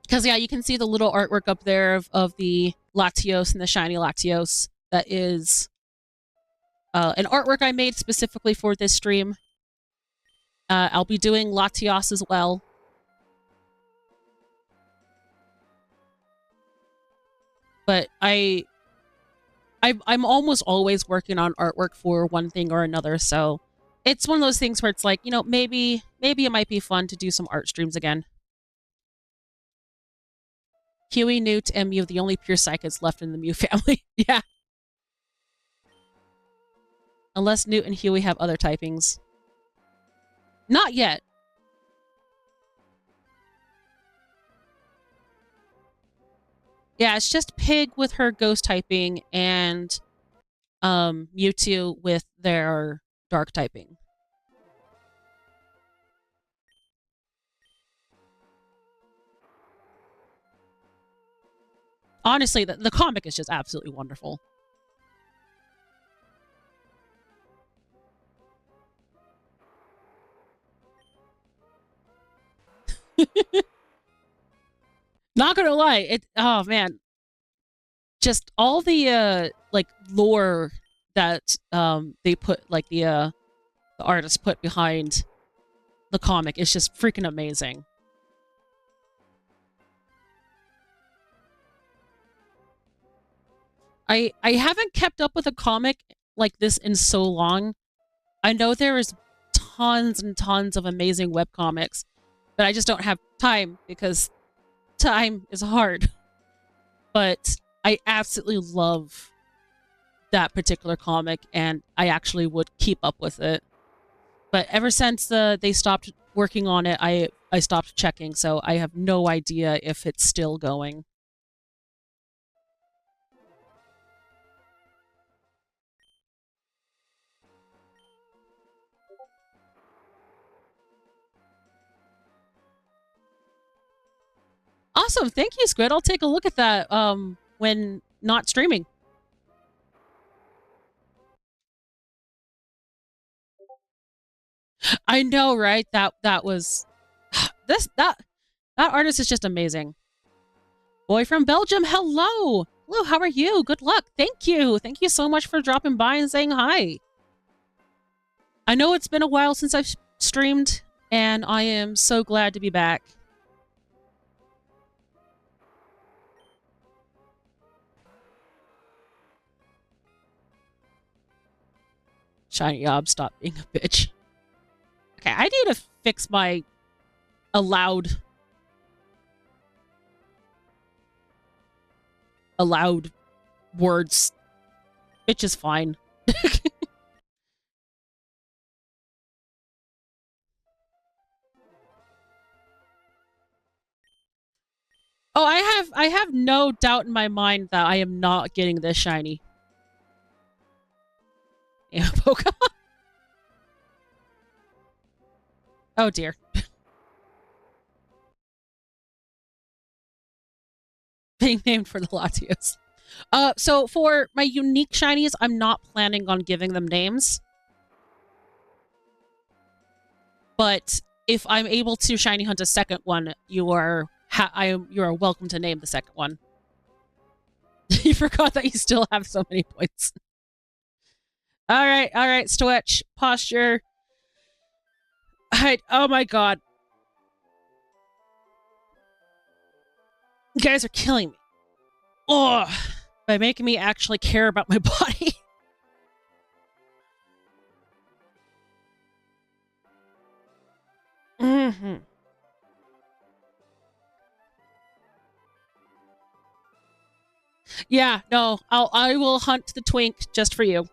Speaker 1: Because, yeah, you can see the little artwork up there of the Latios and the shiny Latios. That is an artwork I made specifically for this stream. I'll be doing Latios as well. But I'm almost always working on artwork for one thing or another, so it's one of those things where it's like, maybe it might be fun to do some art streams again. Huey, Newt, and Mew, the only pure psychics left in the Mew family. Yeah. Unless Newt and Huey have other typings. Not yet. Yeah, it's just Pig with her ghost typing and Mewtwo with their dark typing. Honestly, the comic is just absolutely wonderful. Not gonna lie, oh man, just all the like lore that they put, like the artist put behind the comic is just freaking amazing. I haven't kept up with a comic like this in so long. I know there is tons and tons of amazing webcomics, but I just don't have time because time is hard. But I absolutely love that particular comic, and I actually would keep up with it. But ever since they stopped working on it, I stopped checking, so I have no idea if it's still going. Awesome, thank you, Squid. I'll take a look at that when not streaming. I know, right? That was that artist is just amazing. Boy from Belgium, hello. Hello, how are you? Good luck. Thank you. Thank you so much for dropping by and saying hi. I know it's been a while since I've streamed, and I am so glad to be back. Shiny Ob, stop being a bitch. Okay, I need to fix my allowed words. Bitch is fine. Oh, I have no doubt in my mind that I am not getting this shiny. Yeah, Pokemon. Oh dear. Being named for the Latios. So for my unique shinies, I'm not planning on giving them names. But if I'm able to shiny hunt a second one, you are welcome to name the second one. You forgot that you still have so many points. All right, Stretch, posture. Oh my god. You guys are killing me. Oh, by making me actually care about my body. Mm-hmm. Yeah, no, I will hunt the twink just for you.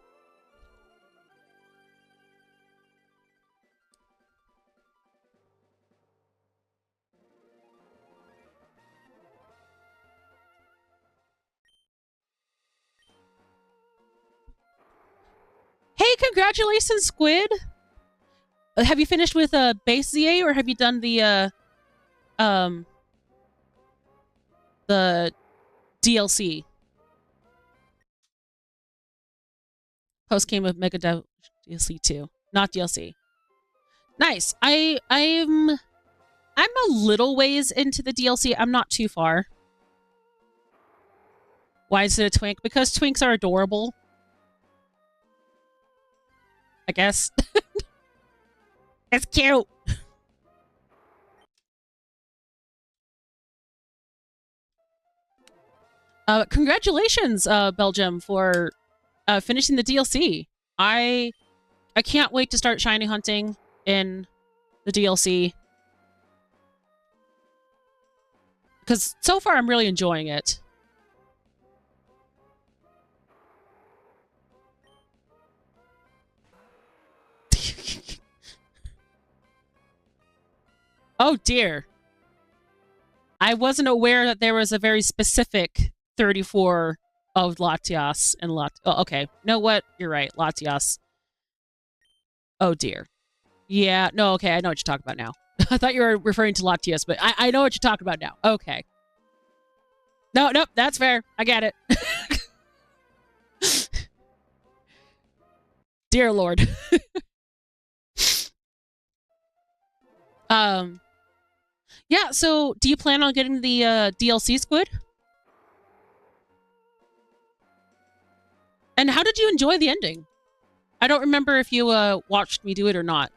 Speaker 1: Hey, congratulations, Squid. Have you finished with base ZA, or have you done um the DLC? Post game of Mega DLC 2, not DLC. Nice. I'm a little ways into the DLC. I'm not too far. Why is it a twink? Because twinks are adorable. I guess. It's cute. Congratulations, Belgium, for finishing the DLC. I can't wait to start shiny hunting in the DLC. Because so far I'm really enjoying it. Oh dear. I wasn't aware that there was a very specific 34 of Latios and Oh, okay. Know what? You're right. Latios. Oh dear. Yeah. No, okay. I know what you're talking about now. I thought you were referring to Latios, but I know what you're talking about now. Okay. No, nope. That's fair. I get it. Dear Lord. Yeah, so do you plan on getting the DLC, Squid? And how did you enjoy the ending? I don't remember if you watched me do it or not.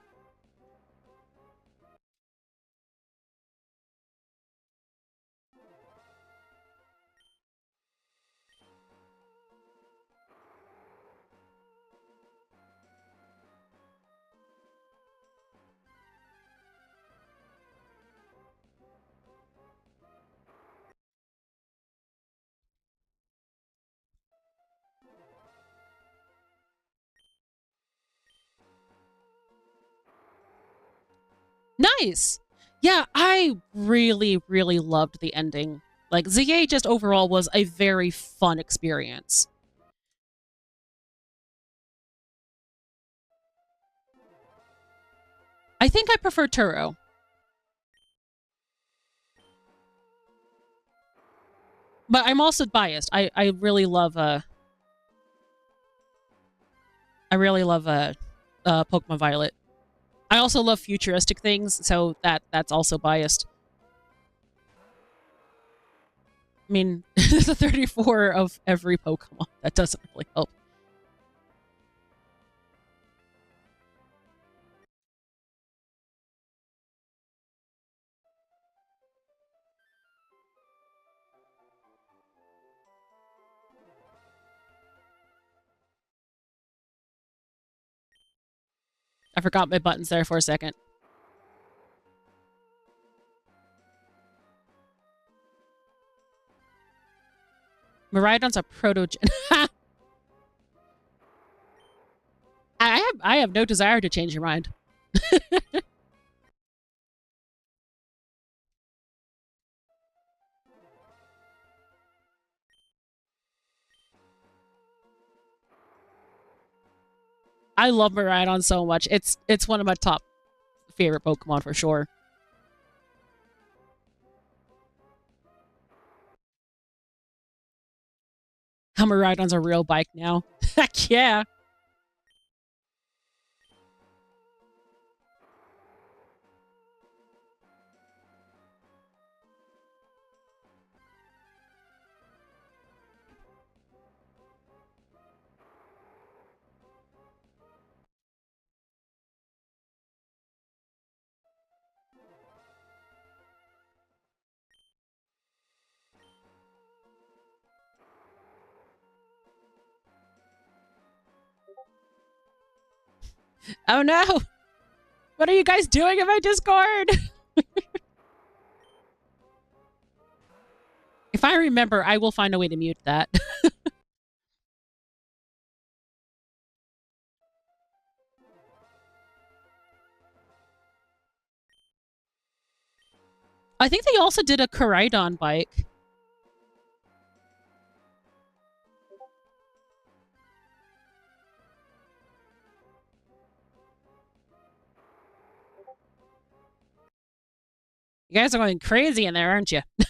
Speaker 1: Nice. Yeah, I really, really loved the ending. Like, ZA just overall was a very fun experience. I think I prefer Turo. But I'm also biased. I really love Pokemon Violet. I also love futuristic things, so that's also biased. I mean, there's a 34 of every Pokemon. That doesn't really help. forgot my buttons there for a second. Miraidon's a protogen. I have no desire to change your mind. I love Miraidon so much. It's one of my top favorite Pokemon for sure. How Miraidon's a real bike now. Heck yeah. Oh no! What are you guys doing in my Discord? If I remember, I will find a way to mute that. I think they also did a Koraidon bike. You guys are going crazy in there, aren't you? Let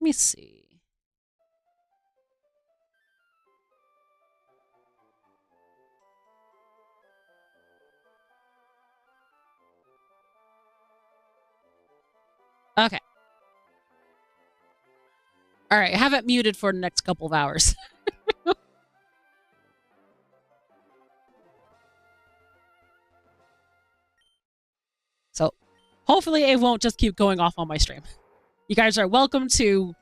Speaker 1: me see. Okay. All right, have it muted for the next couple of hours. So hopefully it won't just keep going off on my stream. You guys are welcome to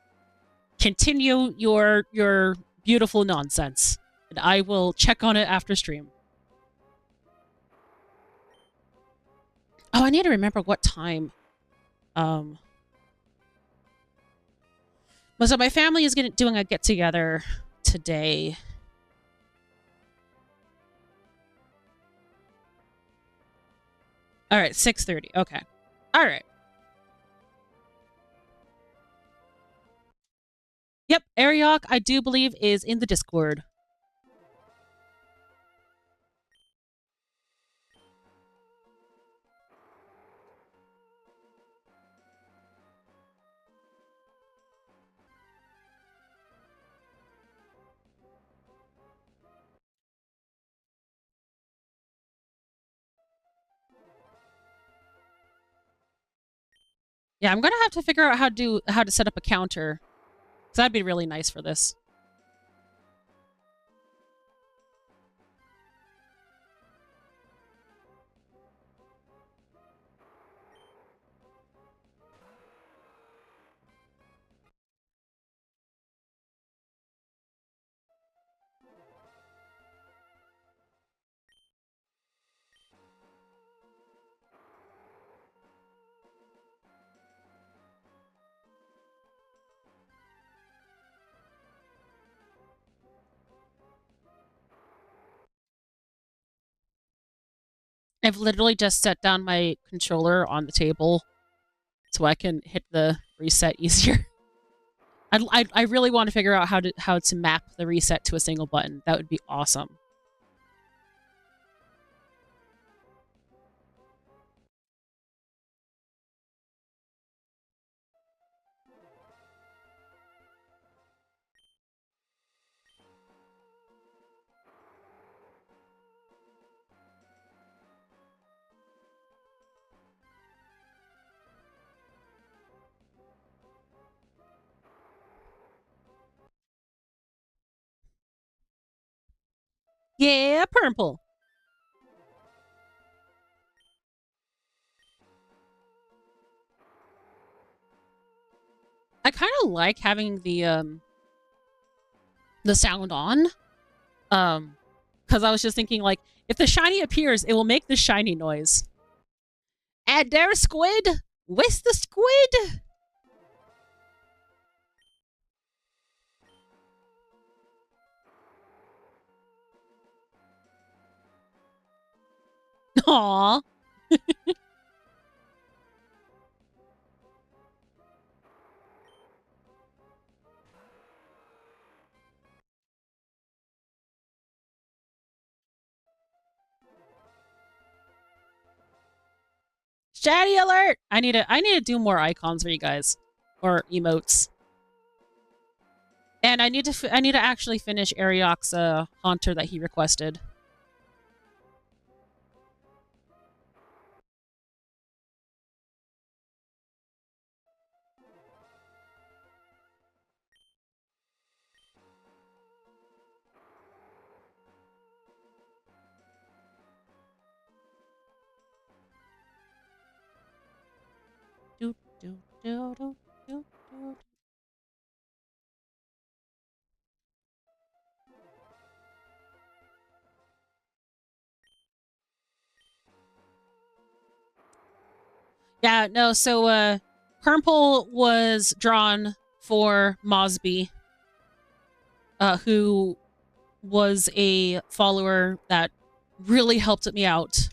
Speaker 1: continue your beautiful nonsense, and I will check on it after stream. Oh, I need to remember what time. So my family is doing a get together today. All right, 6:30. Okay. All right. Yep, Ariok, I do believe, is in the Discord. Yeah, I'm gonna have to figure out how to set up a counter, because that'd be really nice for this. I've literally just set down my controller on the table so I can hit the reset easier. I really want to figure out how to map the reset to a single button. That would be awesome. Yeah, purple. I kind of like having the sound on. Because I was just thinking, like, if the shiny appears, it will make the shiny noise. And there's squid. Where's the squid? Aww. Shiny alert! I need to do more icons for you guys, or emotes. And I need to actually finish Ariok's haunter that he requested. Do, do, do, do, do, do. Yeah, no, so Purple was drawn for Mosby, who was a follower that really helped me out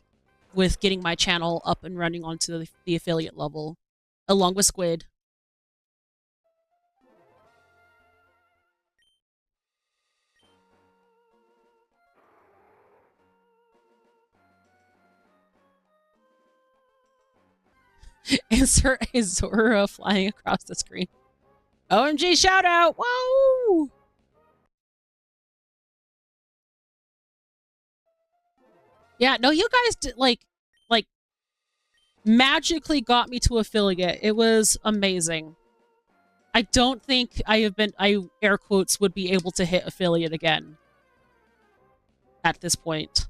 Speaker 1: with getting my channel up and running onto the affiliate level, along with Squid. Insert a Zora flying across the screen. OMG shout out! Whoa! Yeah, no, you guys did, like magically got me to affiliate. It was amazing. I don't think I air quotes would be able to hit affiliate again at this point.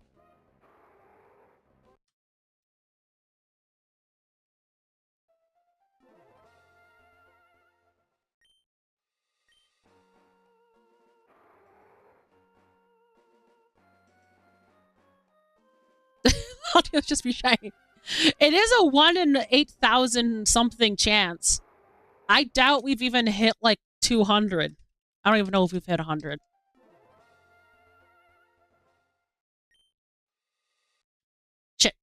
Speaker 1: Latios just be shiny. It is a 1 in 8,000 something chance. I doubt we've even hit like 200. I don't even know if we've hit 100. Shit.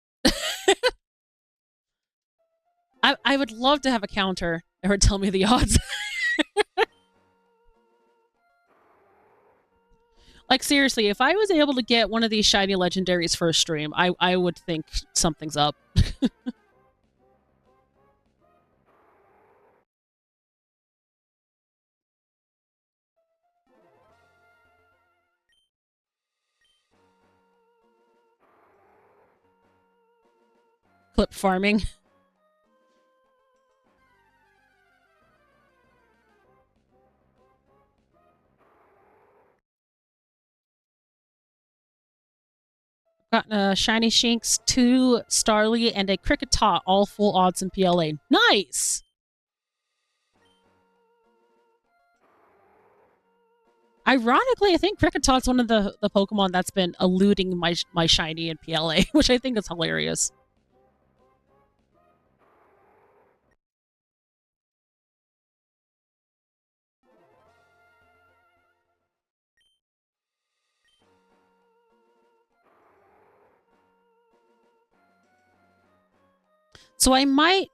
Speaker 1: I would love to have a counter that would tell me the odds. Like, seriously, if I was able to get one of these shiny legendaries for a stream, I would think something's up. Clip farming. Got a Shiny Shinx, 2 Starly, and a Cricketot, all full odds in PLA. Nice! Ironically, I think Cricketot's one of the Pokemon that's been eluding my Shiny in PLA, which I think is hilarious. So I might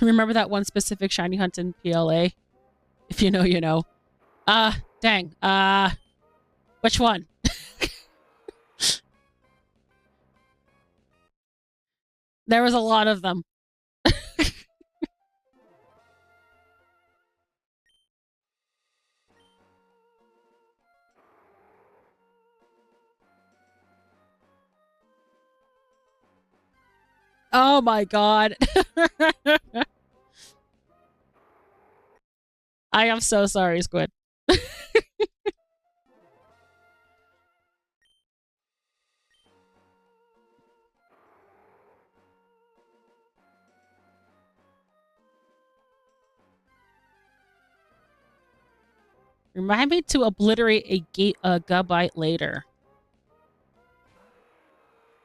Speaker 1: remember that one specific Shiny hunt in PLA. If you know, you know. Dang. Which one? There was a lot of them. Oh my god. I am so sorry, Squid. Remind me to obliterate a gabite later.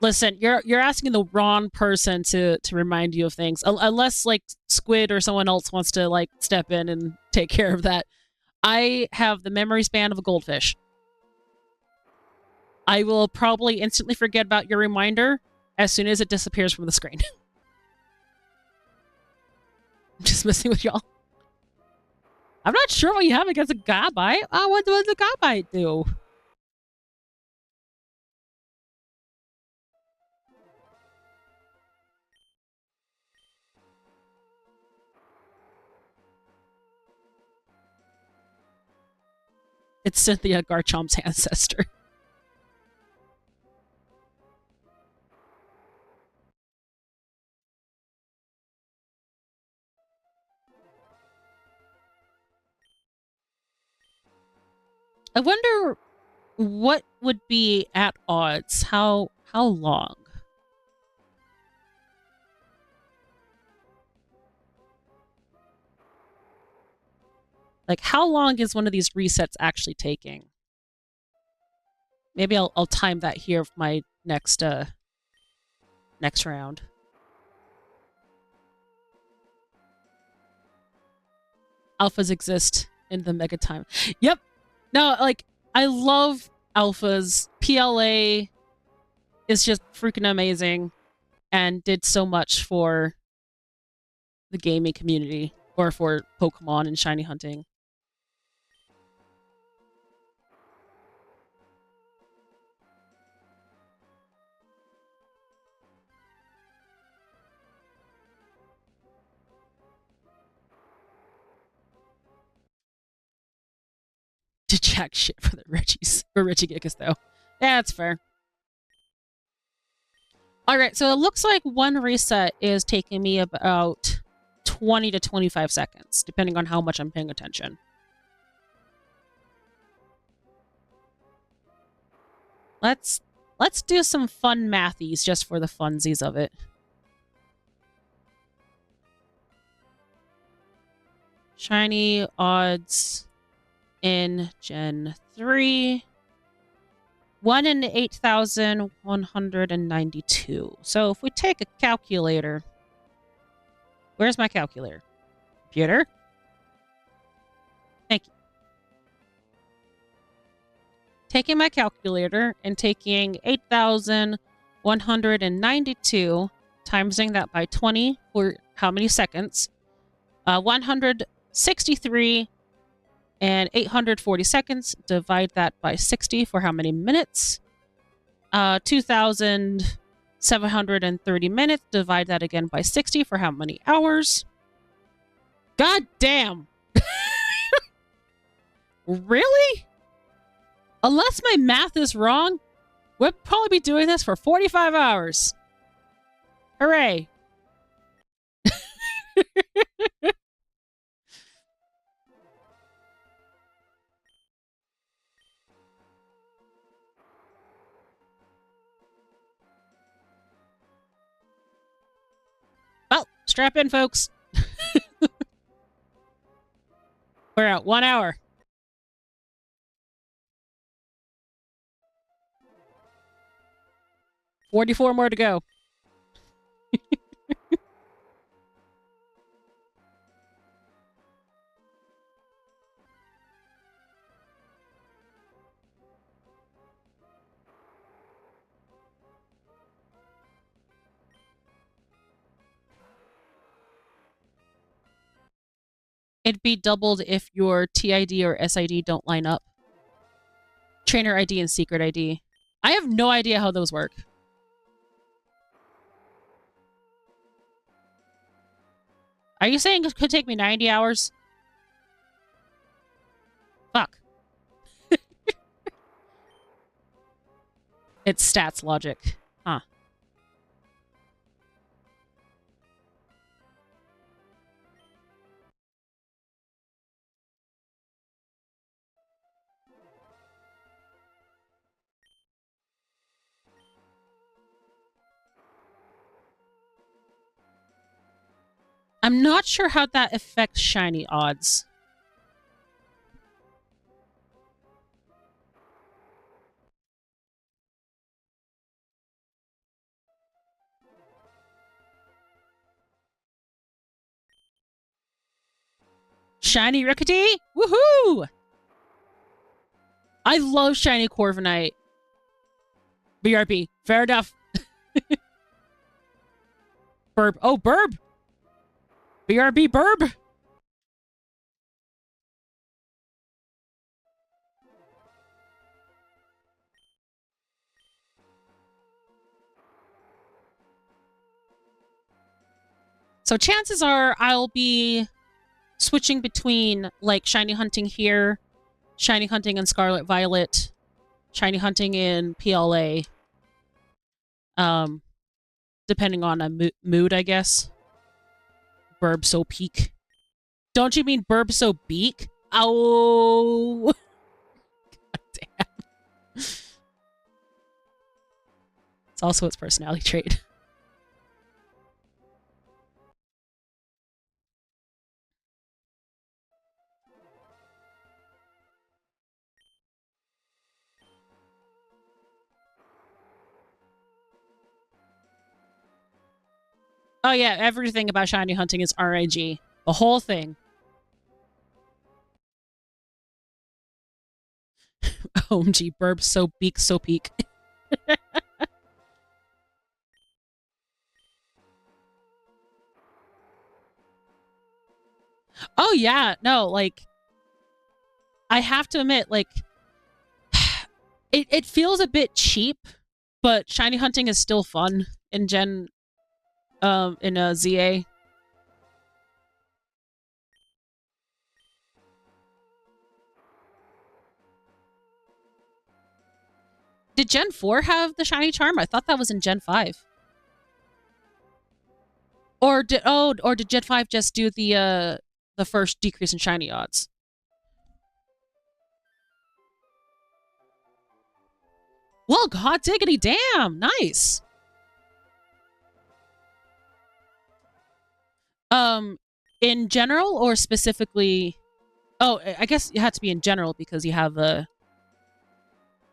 Speaker 1: Listen, you're asking the wrong person to remind you of things. Unless like Squid or someone else wants to like step in and take care of that. I have the memory span of a goldfish. I will probably instantly forget about your reminder as soon as it disappears from the screen. I'm just messing with y'all. I'm not sure what you have against a gabite. What does the gabite do? It's Cynthia Garchomp's ancestor. I wonder what would be at odds. How long? Like, how long is one of these resets actually taking? Maybe I'll time that here for my next round. Alphas exist in the mega time. Yep. No, like I love alphas. PLA is just freaking amazing and did so much for the gaming community or for Pokemon and shiny hunting. To jack shit for the Regigigas though. Yeah, that's fair. Alright, so it looks like one reset is taking me about 20 to 25 seconds, depending on how much I'm paying attention. Let's do some fun mathies just for the funsies of it. Shiny odds in Gen 3. 1 in 8,192. So if we take a calculator... Where's my calculator? Computer? Thank you. Taking my calculator and taking 8,192, timesing that by 20 for how many seconds? 163 and 840 seconds. Divide that by 60 for how many minutes? 2,730 minutes. Divide that again by 60 for how many hours? God damn! Really? Unless my math is wrong, we'll probably be doing this for 45 hours. Hooray! Well, strap in, folks. We're at 1 hour. $44 more to go. It'd be doubled if your TID or SID don't line up. Trainer ID and secret ID. I have no idea how those work. Are you saying it could take me 90 hours? Fuck. It's stats logic. Huh. I'm not sure how that affects shiny odds. Shiny Rickety! Woohoo! I love Shiny Corviknight. BRB. Fair enough. Burb. Oh, Burb! BRB Burb! So chances are I'll be switching between like shiny hunting here, shiny hunting in Scarlet Violet, shiny hunting in PLA. Depending on a mood, I guess. Burb so peak. Don't you mean Burb so beak? Oh. God damn. It's also its personality trait. Oh yeah, everything about shiny hunting is RIG. The whole thing. OMG, Burb so beak so peak. Oh yeah, no, like I have to admit, like it feels a bit cheap, but shiny hunting is still fun in in a ZA. Did Gen 4 have the shiny charm? I thought that was in Gen 5. Or did Gen 5 just do the first decrease in shiny odds? Well, god diggity damn, nice. In general or specifically? Oh, I guess it had to be in general because you have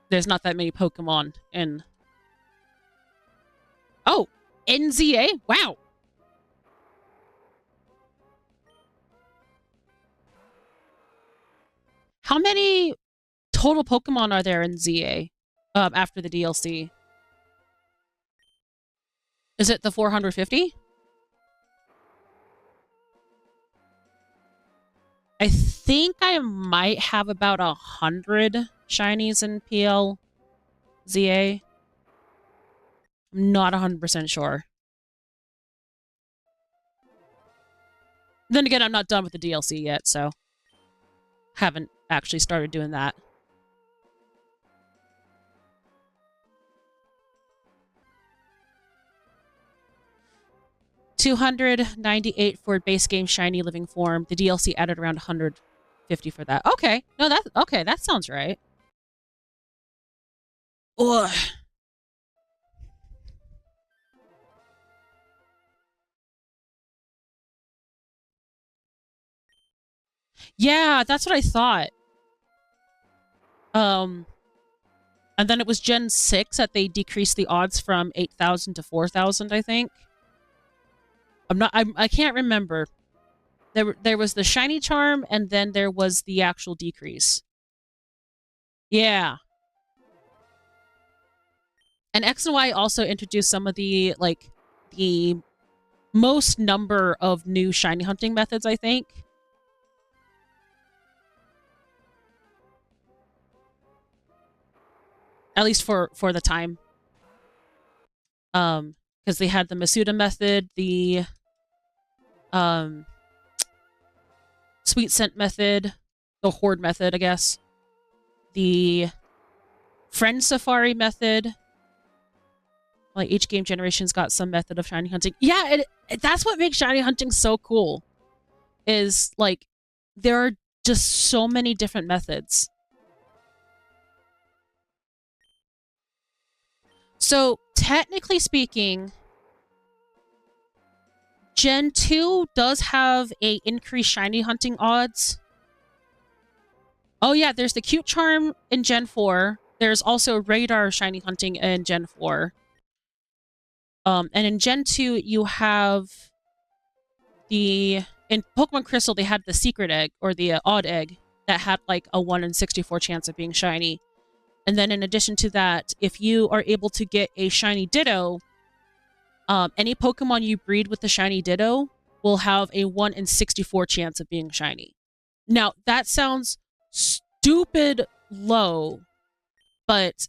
Speaker 1: there's not that many Pokemon in. Oh, NZA? Wow. How many total Pokemon are there in ZA after the DLC? Is it the 450? I think I might have about 100 shinies in PL ZA. I'm not 100% sure. Then again, I'm not done with the DLC yet, so haven't actually started doing that. $298 for base game shiny living form. The DLC added around 150 for that. Okay, no, that okay. That sounds right. Ugh. Yeah, that's what I thought. And then it was Gen 6 that they decreased the odds from 8,000 to 4,000, I think. I can't remember. There was the shiny charm, and then there was the actual decrease. Yeah. And X and Y also introduced some of the, like, the most number of new shiny hunting methods, I think. At least for the time. Because they had the Masuda method, the Sweet Scent method, the Horde method, I guess. The Friend Safari method. Like, each game generation's got some method of shiny hunting. Yeah, that's what makes shiny hunting so cool. Is, like, there are just so many different methods. So, technically speaking, Gen 2 does have a increased shiny hunting odds. Oh yeah, there's the cute charm in Gen 4. There's also radar shiny hunting in Gen 4. And in Gen 2, you have the in Pokemon Crystal, they had the secret egg, or the odd egg, that had like a 1 in 64 chance of being shiny. And then in addition to that, if you are able to get a shiny Ditto, any Pokemon you breed with the shiny Ditto will have a 1 in 64 chance of being shiny. Now, that sounds stupid low, but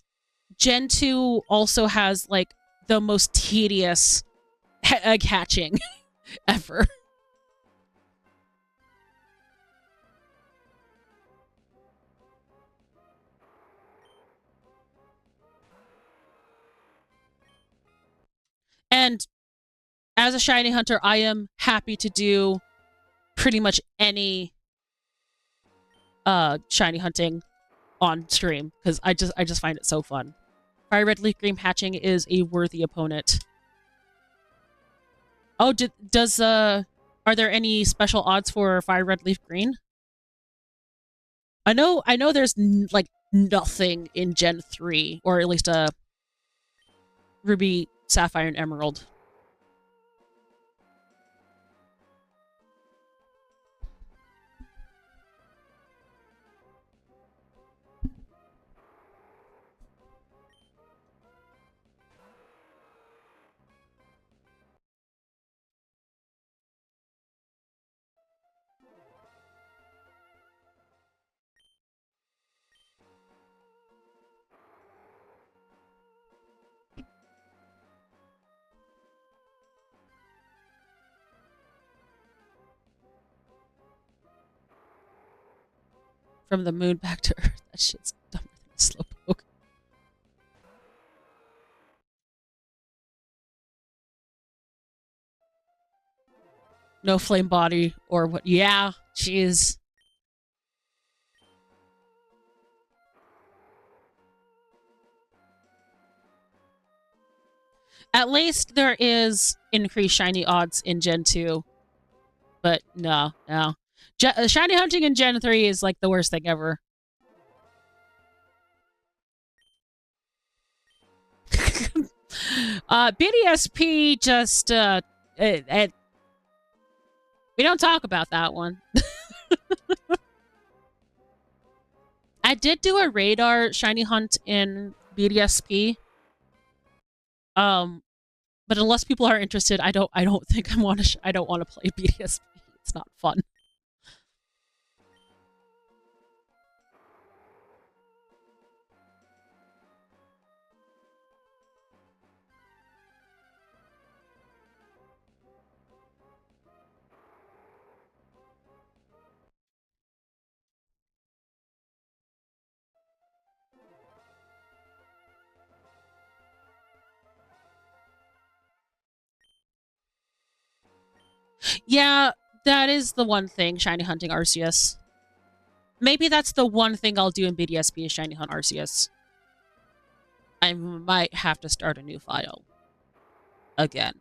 Speaker 1: Gen 2 also has like the most tedious egg hatching ever. And as a shiny hunter, I am happy to do pretty much any shiny hunting on stream because I just find it so fun. Fire Red Leaf Green hatching is a worthy opponent. Oh, are there any special odds for Fire Red Leaf Green? I know there's like nothing in Gen 3, or at least Ruby, Sapphire, and Emerald. From the moon back to Earth. That shit's dumber than a slowpoke. No flame body or what? Yeah, jeez. At least there is increased shiny odds in Gen 2. But no. Shiny hunting in Gen 3 is like the worst thing ever. BDSP just, we don't talk about that one. I did do a radar shiny hunt in BDSP. But unless people are interested, I don't think I don't want to play BDSP. It's not fun. Yeah, that is the one thing, shiny hunting Arceus. Maybe that's the one thing I'll do in BDSP is shiny hunt Arceus. I might have to start a new file. Again.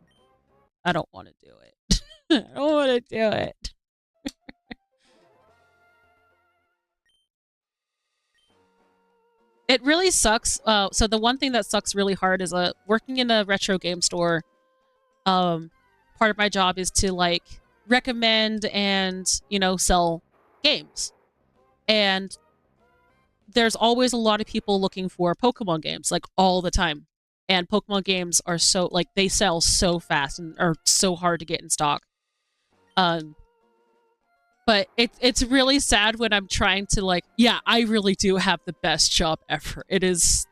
Speaker 1: I don't want to do it. I don't want to do it. It really sucks. So the one thing that sucks really hard is working in a retro game store. Part of my job is to like recommend and sell games, and there's always a lot of people looking for Pokemon games, like all the time. And Pokemon games are so like they sell so fast and are so hard to get in stock. But it's really sad when I'm trying to like, yeah, I really do have the best job ever. It is.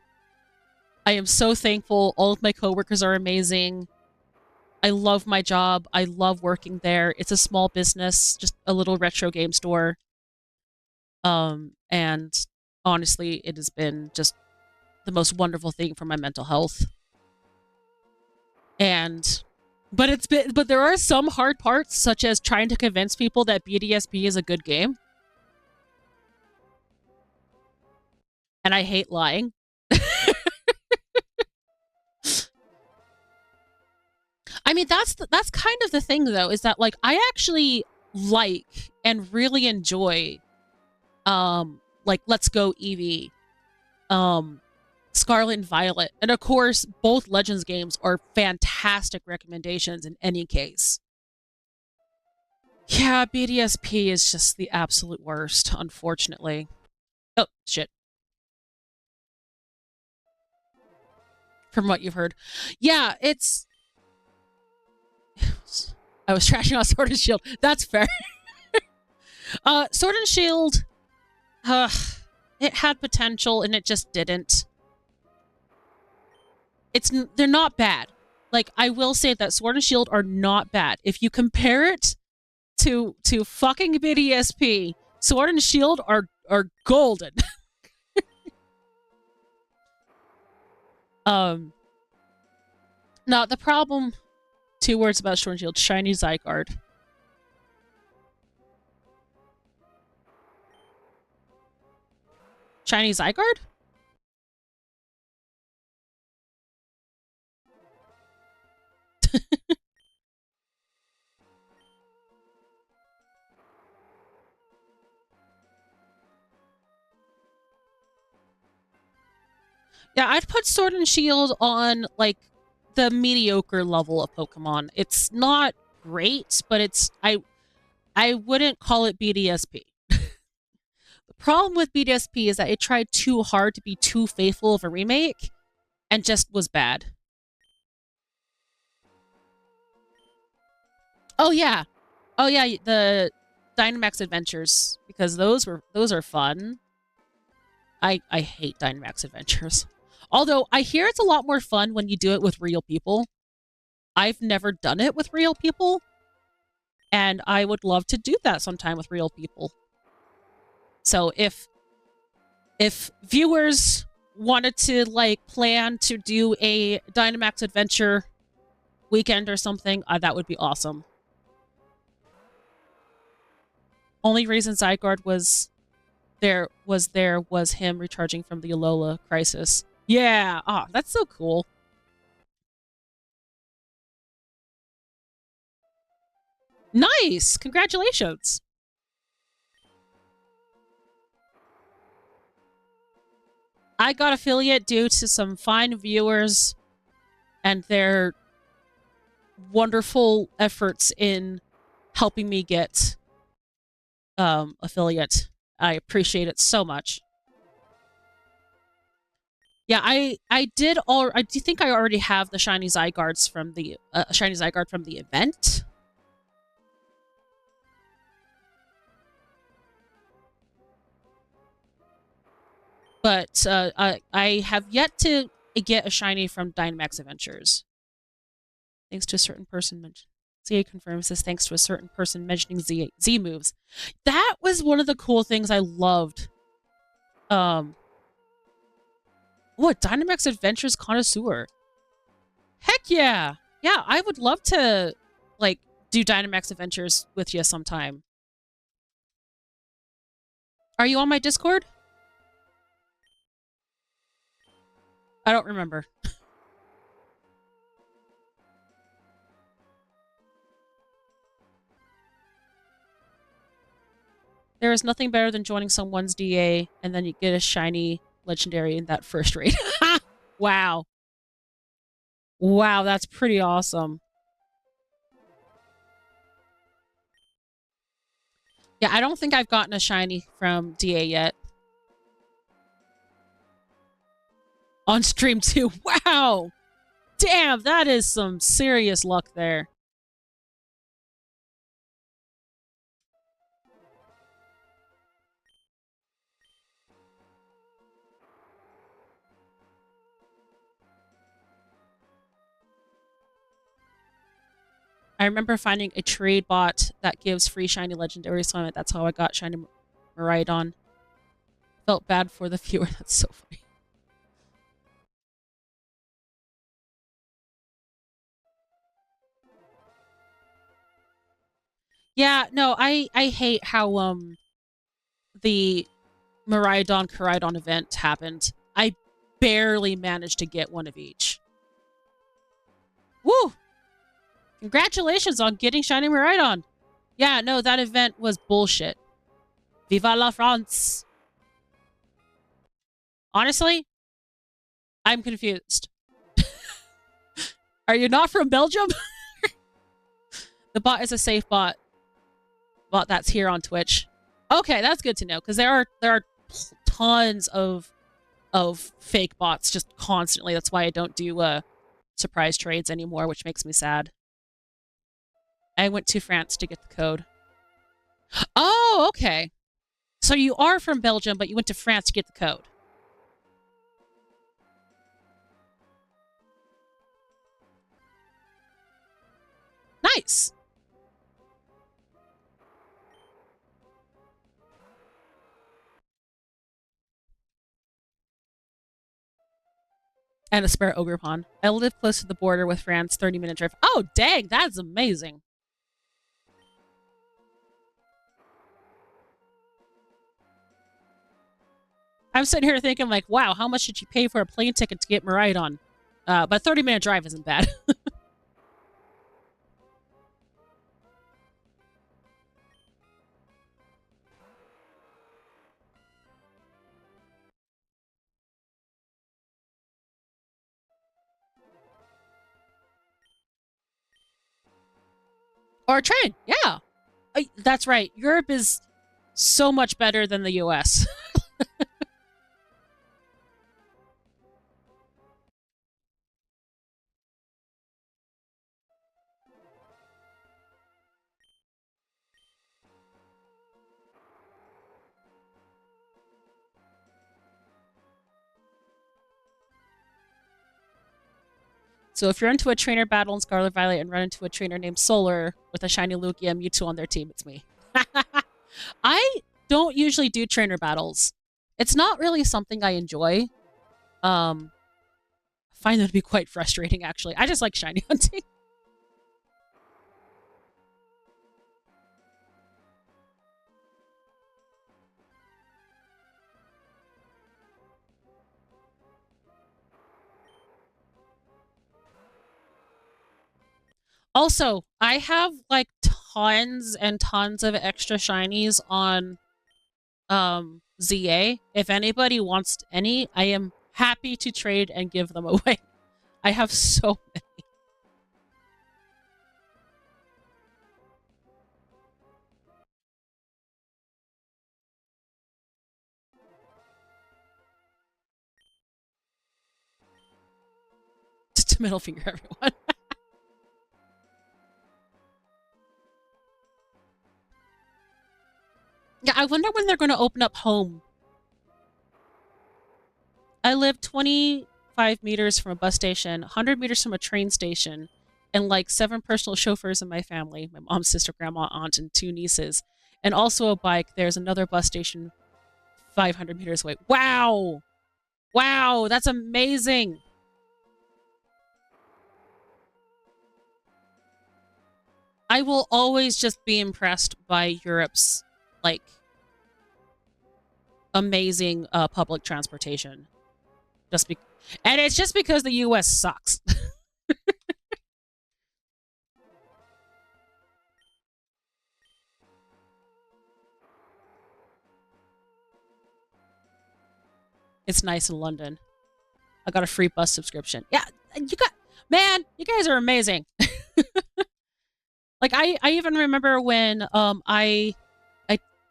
Speaker 1: I am so thankful. All of my coworkers are amazing. I love my job. I love working there. It's a small business, just a little retro game store. And honestly, it has been just the most wonderful thing for my mental health. But there are some hard parts, such as trying to convince people that BDSP is a good game. And I hate lying. I mean, that's kind of the thing, though, is that like I actually like and really enjoy, like Let's Go Eevee, Scarlet and Violet, and of course, both Legends games are fantastic recommendations in any case. Yeah, BDSP is just the absolute worst, unfortunately. Oh, shit. From what you've heard. Yeah, it's... I was trashing on Sword and Shield. That's fair. Sword and Shield... it had potential and it just didn't. They're not bad. Like, I will say that Sword and Shield are not bad. If you compare it to fucking BDSP, Sword and Shield are golden. Now the problem, 2 words about Sword and Shield, shiny Zygarde. Shiny Zygarde? Yeah, I'd put Sword and Shield on, like, the mediocre level of Pokemon. It's not great, but it's... I wouldn't call it BDSP. The problem with BDSP is that it tried too hard to be too faithful of a remake and just was bad. Oh yeah. Oh yeah, the Dynamax Adventures, because those are fun. I hate Dynamax Adventures. Although I hear it's a lot more fun when you do it with real people. I've never done it with real people, and I would love to do that sometime with real people. So if viewers wanted to, like, plan to do a Dynamax Adventure weekend or something, that would be awesome. Only reason Zygarde was him recharging from the Alola crisis. Yeah, that's so cool. Nice! Congratulations! I got affiliate due to some fine viewers and their wonderful efforts in helping me get affiliate. I appreciate it so much. Yeah, I do think I already have the shiny Zygardes from the shiny Zygarde from the event. But I have yet to get a shiny from Dynamax Adventures. Thanks to a certain person mentioned. ZA confirms this thanks to a certain person mentioning Z moves. That was one of the cool things I loved. What, Dynamax Adventures Connoisseur? Heck yeah! Yeah, I would love to, like, do Dynamax Adventures with you sometime. Are you on my Discord? I don't remember. There is nothing better than joining someone's DA and then you get a shiny legendary in that first raid. Wow. Wow, that's pretty awesome. Yeah, I don't think I've gotten a shiny from DA yet. On stream too. Wow. Damn, that is some serious luck there. I remember finding a trade bot that gives free shiny legendary summit. That's how I got shiny Miraidon. Felt bad for the viewer. That's so funny. Yeah, no, I hate how the Miraidon Koraidon event happened. I barely managed to get one of each. Woo! Congratulations on getting shiny Miraidon. Yeah, no, that event was bullshit. Viva la France. Honestly, I'm confused. Are you not from Belgium? The bot is a safe bot. Well, that's here on Twitch. Okay, that's good to know because there are tons of fake bots just constantly. That's why I don't do surprise trades anymore, which makes me sad. I went to France to get the code. Oh, okay. So you are from Belgium, but you went to France to get the code. Nice. And a spare ogre pawn. I live close to the border with France, 30-minute drive. Oh, dang, that's amazing. I'm sitting here thinking, like, wow, how much did you pay for a plane ticket to get Maride on? But 30-minute drive isn't bad. Or a train, yeah. That's right. Europe is so much better than the US. So if you're into a trainer battle in Scarlet Violet and run into a trainer named Solar with a shiny Lugia and Mewtwo on their team, it's me. I don't usually do trainer battles. It's not really something I enjoy. I find them to be quite frustrating, actually. I just like shiny hunting. Also, I have like tons and tons of extra shinies on ZA. If anybody wants any, I am happy to trade and give them away. I have so many. Just a middle finger, everyone. Yeah, I wonder when they're going to open up home. I live 25 meters from a bus station, 100 meters from a train station, and like 7 personal chauffeurs in my family, my mom, sister, grandma, aunt, and 2 nieces. And also a bike. There's another bus station 500 meters away. Wow! Wow, that's amazing! I will always just be impressed by Europe's, like, amazing public transportation. And it's just because the US sucks. It's nice in London. I got a free bus subscription. Yeah, man, you guys are amazing. Like I even remember when I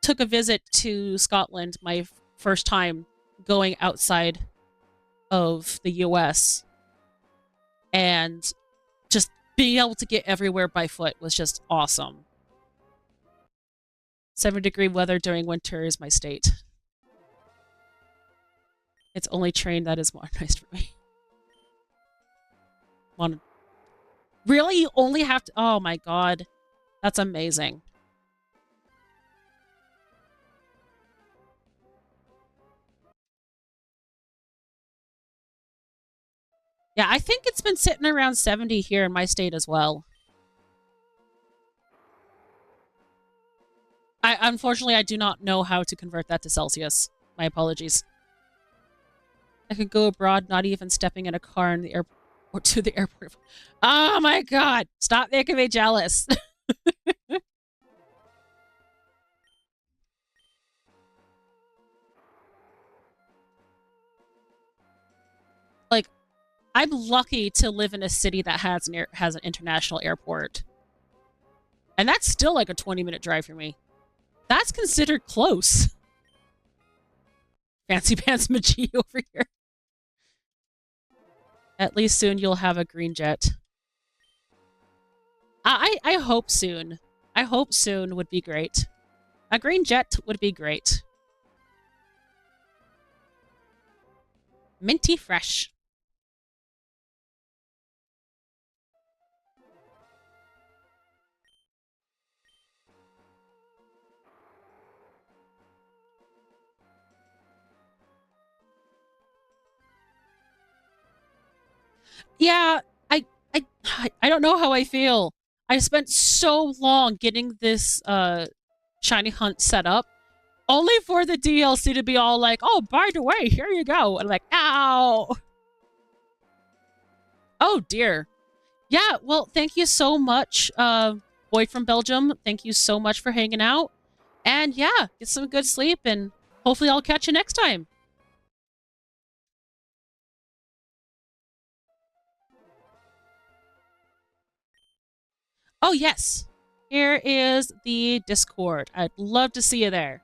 Speaker 1: took a visit to Scotland my first time going outside of the US, and just being able to get everywhere by foot was just awesome. 7-degree weather during winter is my state. It's only train that is modernized for me. Really? You only have to... Oh my god. That's amazing. Yeah, I think it's been sitting around 70 here in my state as well. Unfortunately, I do not know how to convert that to Celsius. My apologies. I could go abroad not even stepping in a car in the airport or to the airport. Oh my god! Stop making me jealous. Like, I'm lucky to live in a city that has an international airport. And that's still like a 20-minute drive for me. That's considered close. Fancy Pants Magi over here. At least soon you'll have a green jet. I hope soon. I hope soon would be great. A green jet would be great. Minty fresh. Yeah, I I I don't know how I feel. I spent so long getting this shiny hunt set up, only for the DLC to be all like, "Oh, by the way, here you go," and I'm like, "Ow!" Oh dear. Yeah. Well, thank you so much, boy from Belgium. Thank you so much for hanging out, and yeah, get some good sleep, and hopefully I'll catch you next time. Oh yes, here is the Discord. I'd love to see you there.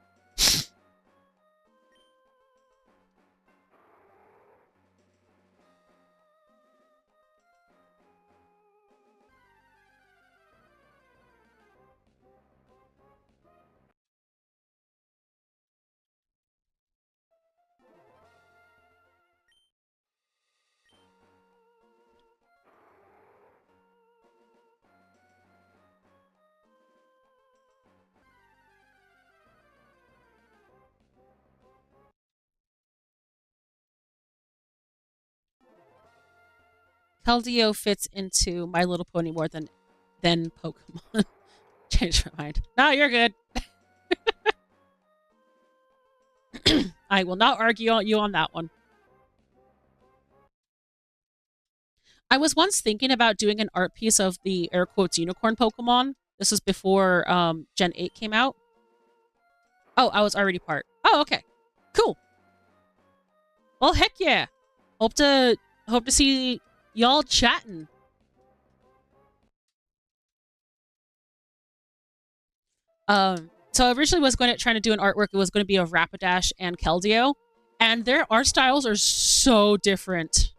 Speaker 1: Keldeo fits into My Little Pony more than Pokemon. Change my mind. No, you're good. I will not argue on you on that one. I was once thinking about doing an art piece of the air quotes unicorn Pokemon. This was before Gen 8 came out. Oh, I was already part. Oh, okay. Cool. Well, heck yeah. Hope to see y'all chatting. So I originally was trying to do an artwork. It was going to be of Rapidash and Keldeo, and their art styles are so different.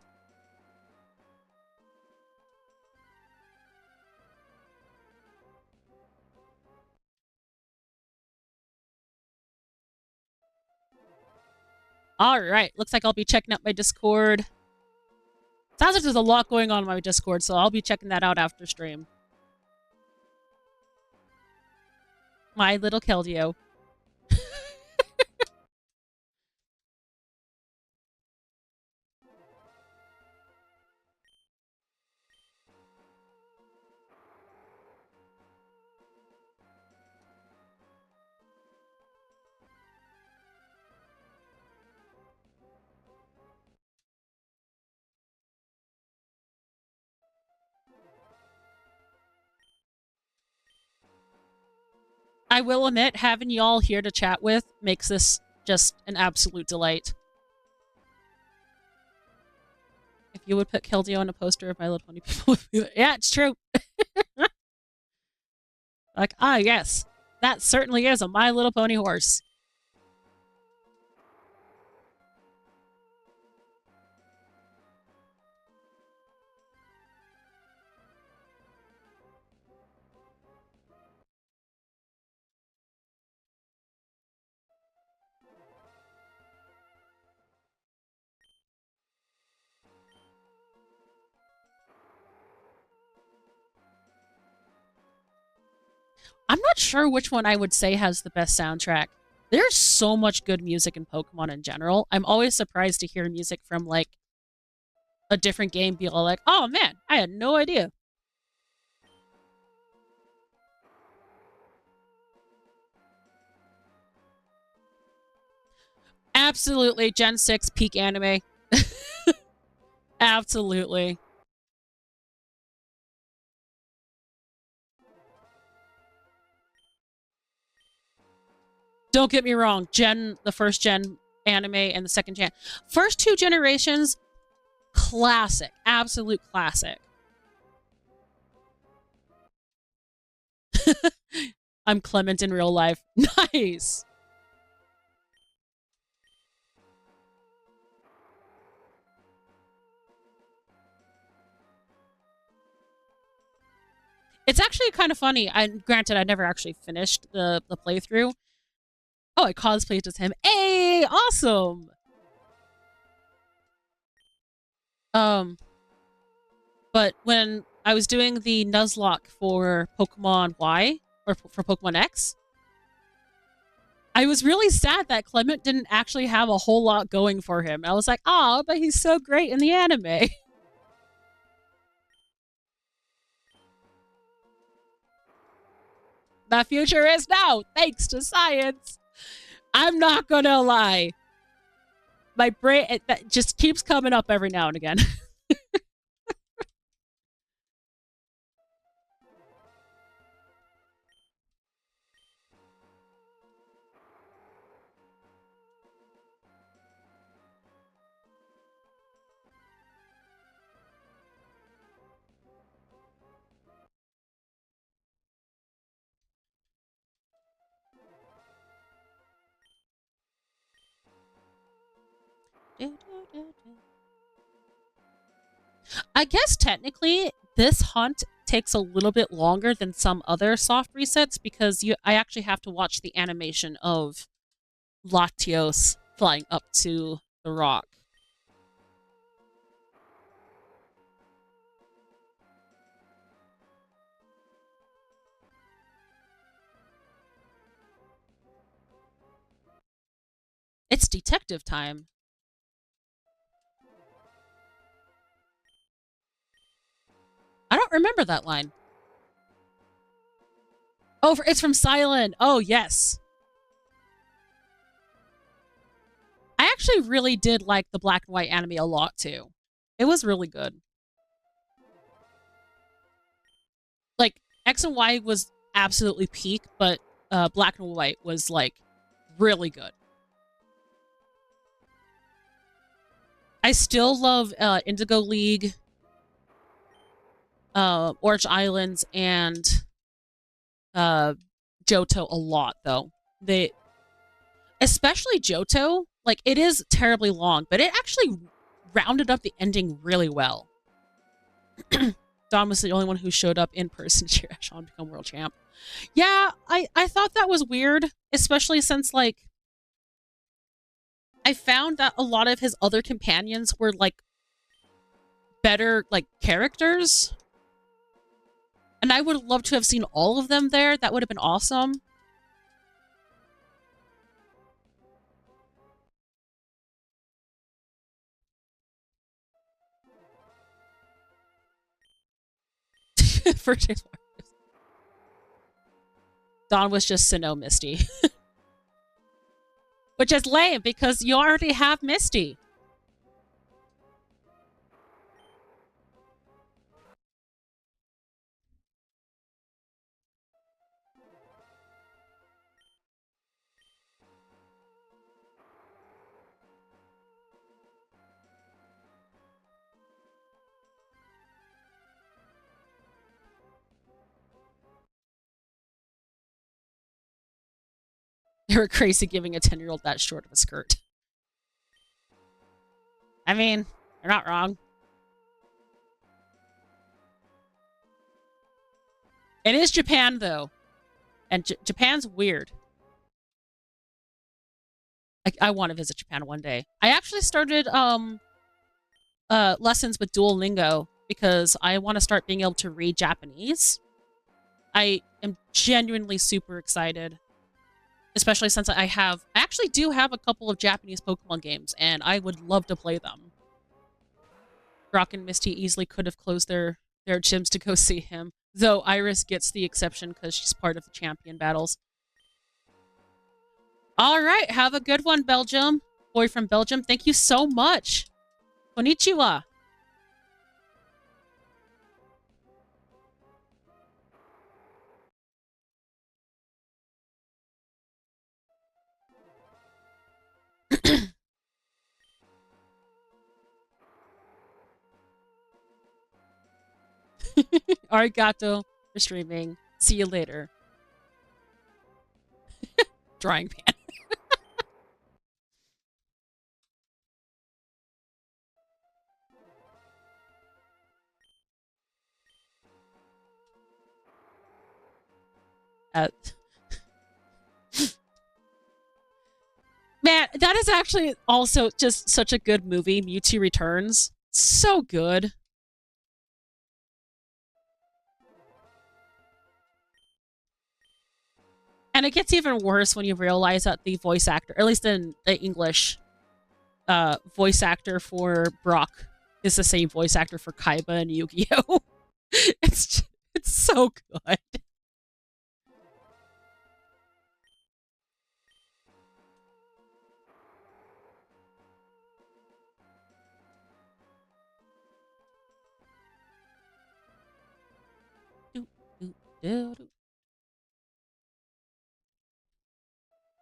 Speaker 1: All right, looks like I'll be checking out my Discord. Sounds like there's a lot going on in my Discord, so I'll be checking that out after stream. My little Keldeo. I will admit, having y'all here to chat with makes this just an absolute delight. If you would put Keldeo on a poster of My Little Pony, people would be like, yeah, it's true. Like, ah, yes, that certainly is a My Little Pony horse. I'm not sure which one I would say has the best soundtrack. There's so much good music in Pokemon in general. I'm always surprised to hear music from, like, a different game be all like, oh man, I had no idea. Absolutely, Gen 6 peak anime. Absolutely. Don't get me wrong, the first gen anime and the second gen. First two generations, classic. Absolute classic. I'm Clement in real life. Nice. It's actually kind of funny. Granted, I never actually finished the playthrough. Oh, I cosplayed as him. Hey, awesome. Um, but when I was doing the Nuzlocke for Pokemon Y or for Pokemon X, I was really sad that Clement didn't actually have a whole lot going for him. I was like, oh, but he's so great in the anime. The future is now, thanks to science. I'm not gonna lie. My brain that just keeps coming up every now and again. I guess technically this hunt takes a little bit longer than some other soft resets because I actually have to watch the animation of Latios flying up to the rock. It's detective time. I don't remember that line. Oh, it's from Silent. Oh, yes. I actually really did like the black and white anime a lot, too. It was really good. Like, X and Y was absolutely peak, but black and white was, like, really good. I still love Indigo League, Orange Islands, and Johto a lot, though. Especially Johto, like, it is terribly long, but it actually rounded up the ending really well. Don was the only one who showed up in person to cheer Sean become world champ. Yeah, I thought that was weird, especially since, like, I found that a lot of his other companions were, like, better, like, characters. And I would have loved to have seen all of them there. That would have been awesome. For Dawn was just Sinnoh Misty. Which is lame because you already have Misty. They were crazy giving a 10-year-old that short of a skirt. I mean, you're not wrong. It is Japan, though. And Japan's weird. I want to visit Japan one day. I actually started lessons with Duolingo because I want to start being able to read Japanese. I am genuinely super excited. Especially since I actually do have a couple of Japanese Pokemon games, and I would love to play them. Brock and Misty easily could have closed their gyms to go see him, though Iris gets the exception because she's part of the champion battles. All right, have a good one, Belgium. Boy from Belgium, thank you so much. Konnichiwa. Arigato for streaming. See you later. Drying pan. Uh, Man, that is actually also just such a good movie, Mewtwo Returns. So good. And it gets even worse when you realize that the voice actor, at least in the English, voice actor for Brock is the same voice actor for Kaiba and Yu-Gi-Oh! It's so good.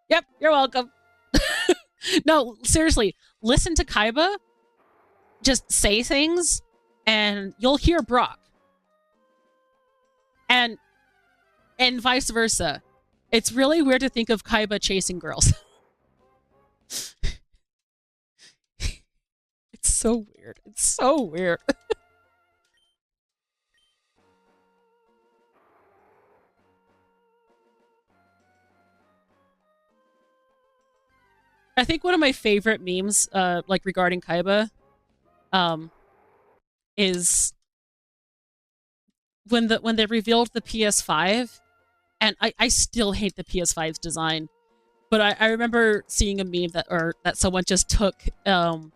Speaker 1: Yep, you're welcome. No, seriously, listen to Kaiba, just say things, and you'll hear Brock. And vice versa. It's really weird to think of Kaiba chasing girls. It's so weird. It's so weird. I think one of my favorite memes, like regarding Kaiba, um, is when they revealed the PS5, and I still hate the PS5's design, but I remember seeing a meme that someone just took the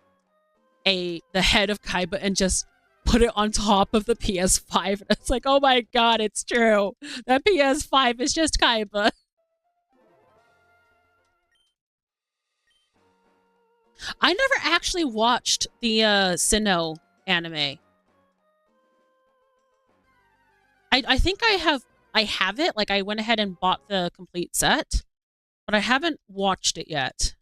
Speaker 1: head of Kaiba and just put it on top of the PS5. And it's like, oh my god, it's true. That PS5 is just Kaiba. I never actually watched the Sinnoh anime. I think I have it. Like I went ahead and bought the complete set, but I haven't watched it yet.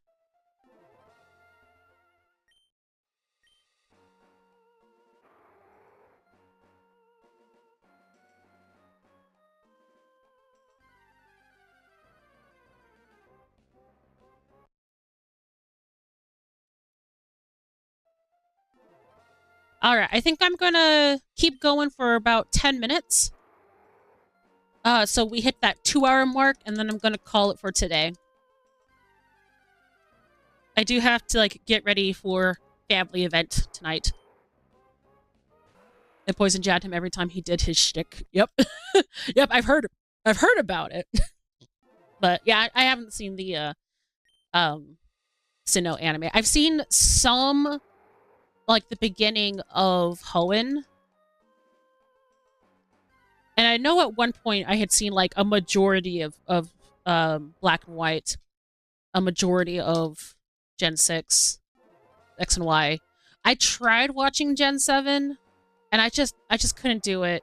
Speaker 1: All right, I think I'm gonna keep going for about 10 minutes. So we hit that 2-hour mark, and then I'm gonna call it for today. I do have to like get ready for family event tonight. And Poison jabbed him every time he did his shtick. Yep, yep. I've heard about it, but yeah, I haven't seen the um Sinnoh anime. I've seen some, like the beginning of Hoenn. And I know at one point I had seen like a majority of Black and White, a majority of Gen 6, X and Y. I tried watching Gen 7 and I just couldn't do it.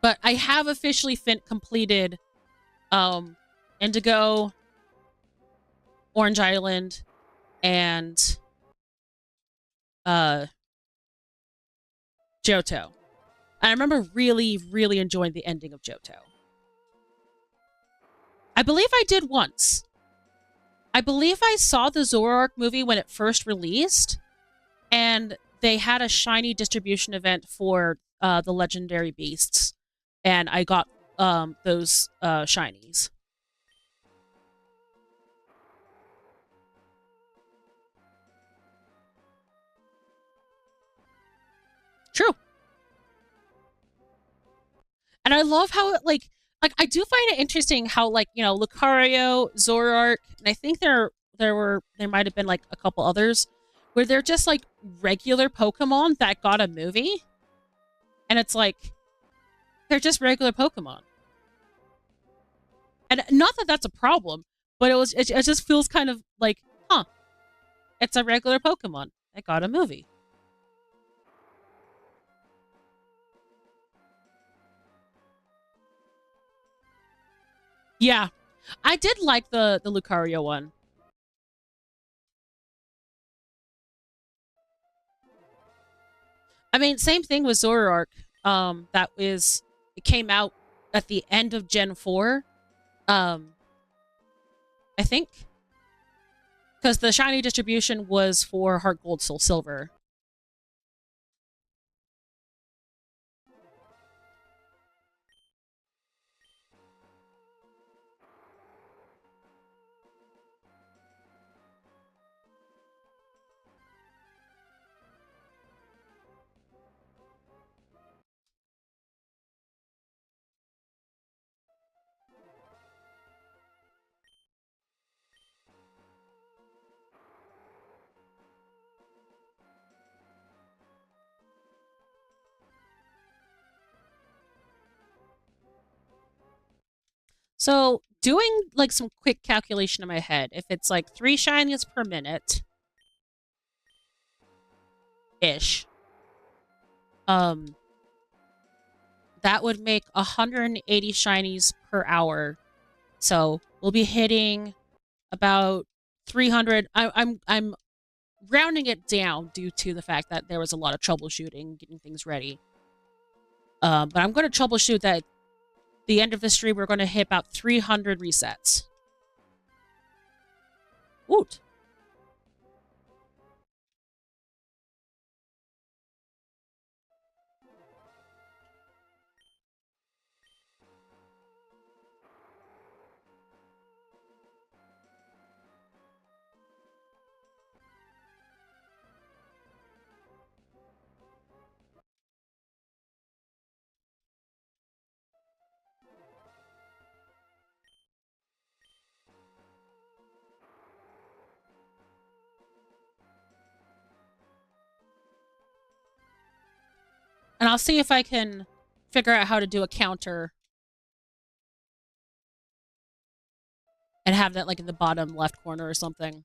Speaker 1: But I have officially completed Indigo, Orange Island, and uh Johto. I remember really, really enjoying the ending of Johto. I believe I did once. I believe I saw the Zoroark movie when it first released, and they had a shiny distribution event for the legendary beasts, and I got those shinies. True. And I love how it like I do find it interesting how like, you know, Lucario, Zoroark, and I think there might have been like a couple others where they're just like regular Pokemon that got a movie. And it's like they're just regular Pokemon. And not that that's a problem, but it just feels kind of like, huh, it's a regular Pokemon that got a movie. Yeah. I did like the Lucario one. I mean, same thing with Zoroark. It came out at the end of Gen 4. I think. Because the shiny distribution was for Heart Gold, Soul Silver. So doing like some quick calculation in my head, if it's like 3 shinies per minute ish, um, that would make 180 shinies per hour. So we'll be hitting about 300. I'm rounding it down due to the fact that there was a lot of troubleshooting getting things ready. But I'm going to troubleshoot that. The end of the stream, we're going to hit about 300 resets. Woot. And I'll see if I can figure out how to do a counter and have that like in the bottom left corner or something.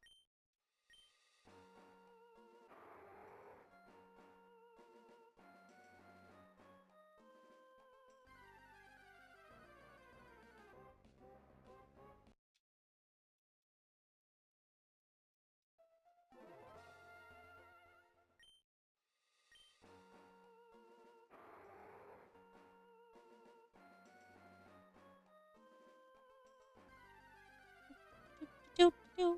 Speaker 1: Do, do.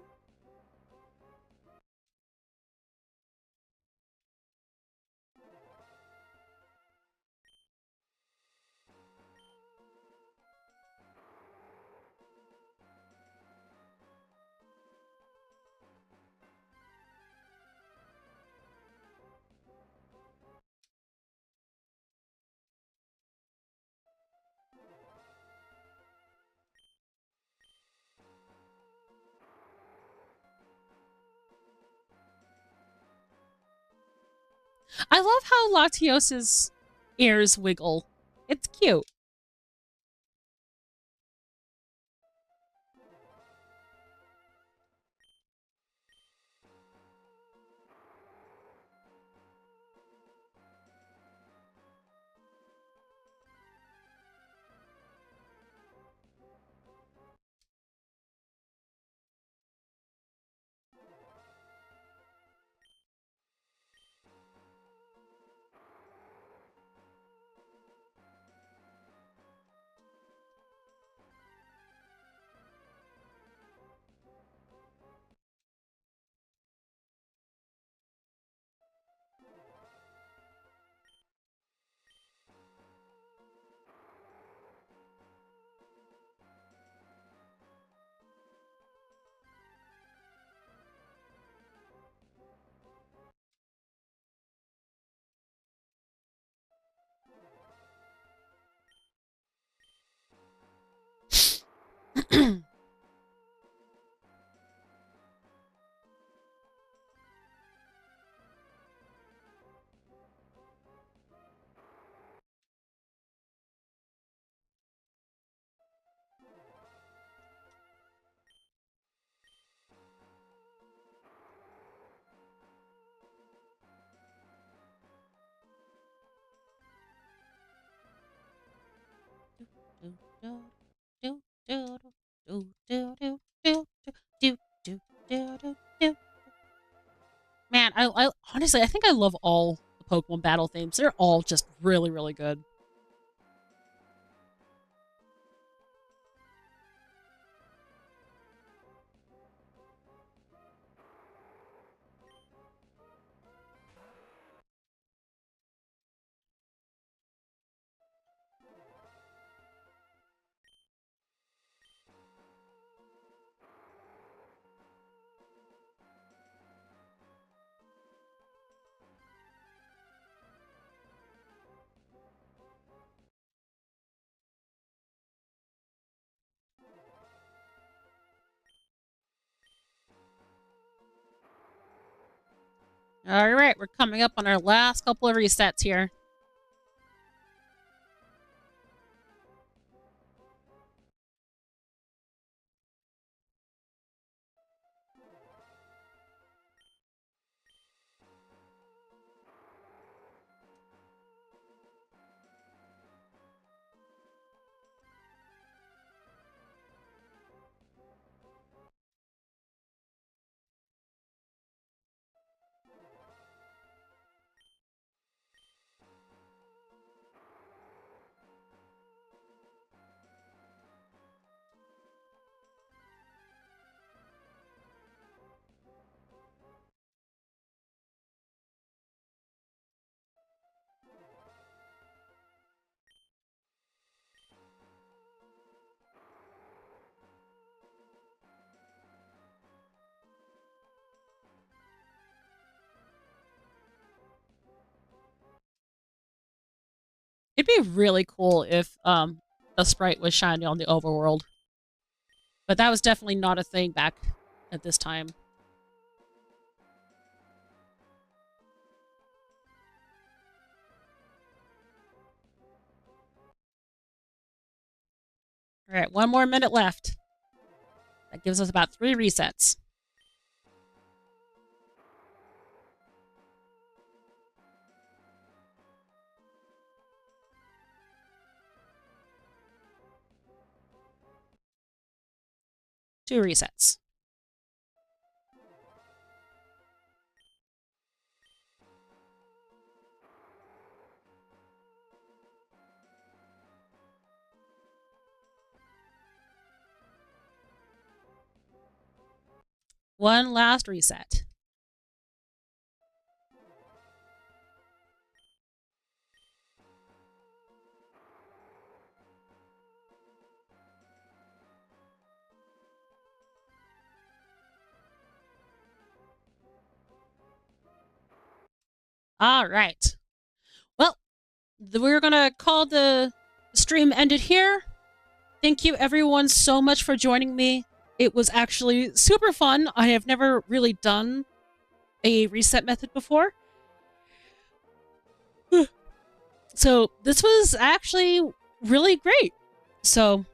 Speaker 1: I love how Latios's ears wiggle. It's cute. Man, I honestly, I think I love all the Pokemon battle themes. They're all just really, really good. All right, we're coming up on our last couple of resets here. It'd be really cool if the sprite was shiny on the overworld. But that was definitely not a thing back at this time. All right, 1 more minute left. That gives us about 3 resets. Two resets. One last reset. All right. Well, we're going to call the stream ended here. Thank you everyone so much for joining me. It was actually super fun. I have never really done a reset method before. So this was actually really great. So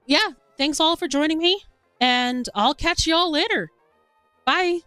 Speaker 1: yeah, thanks all for joining me, and I'll catch y'all later. Bye.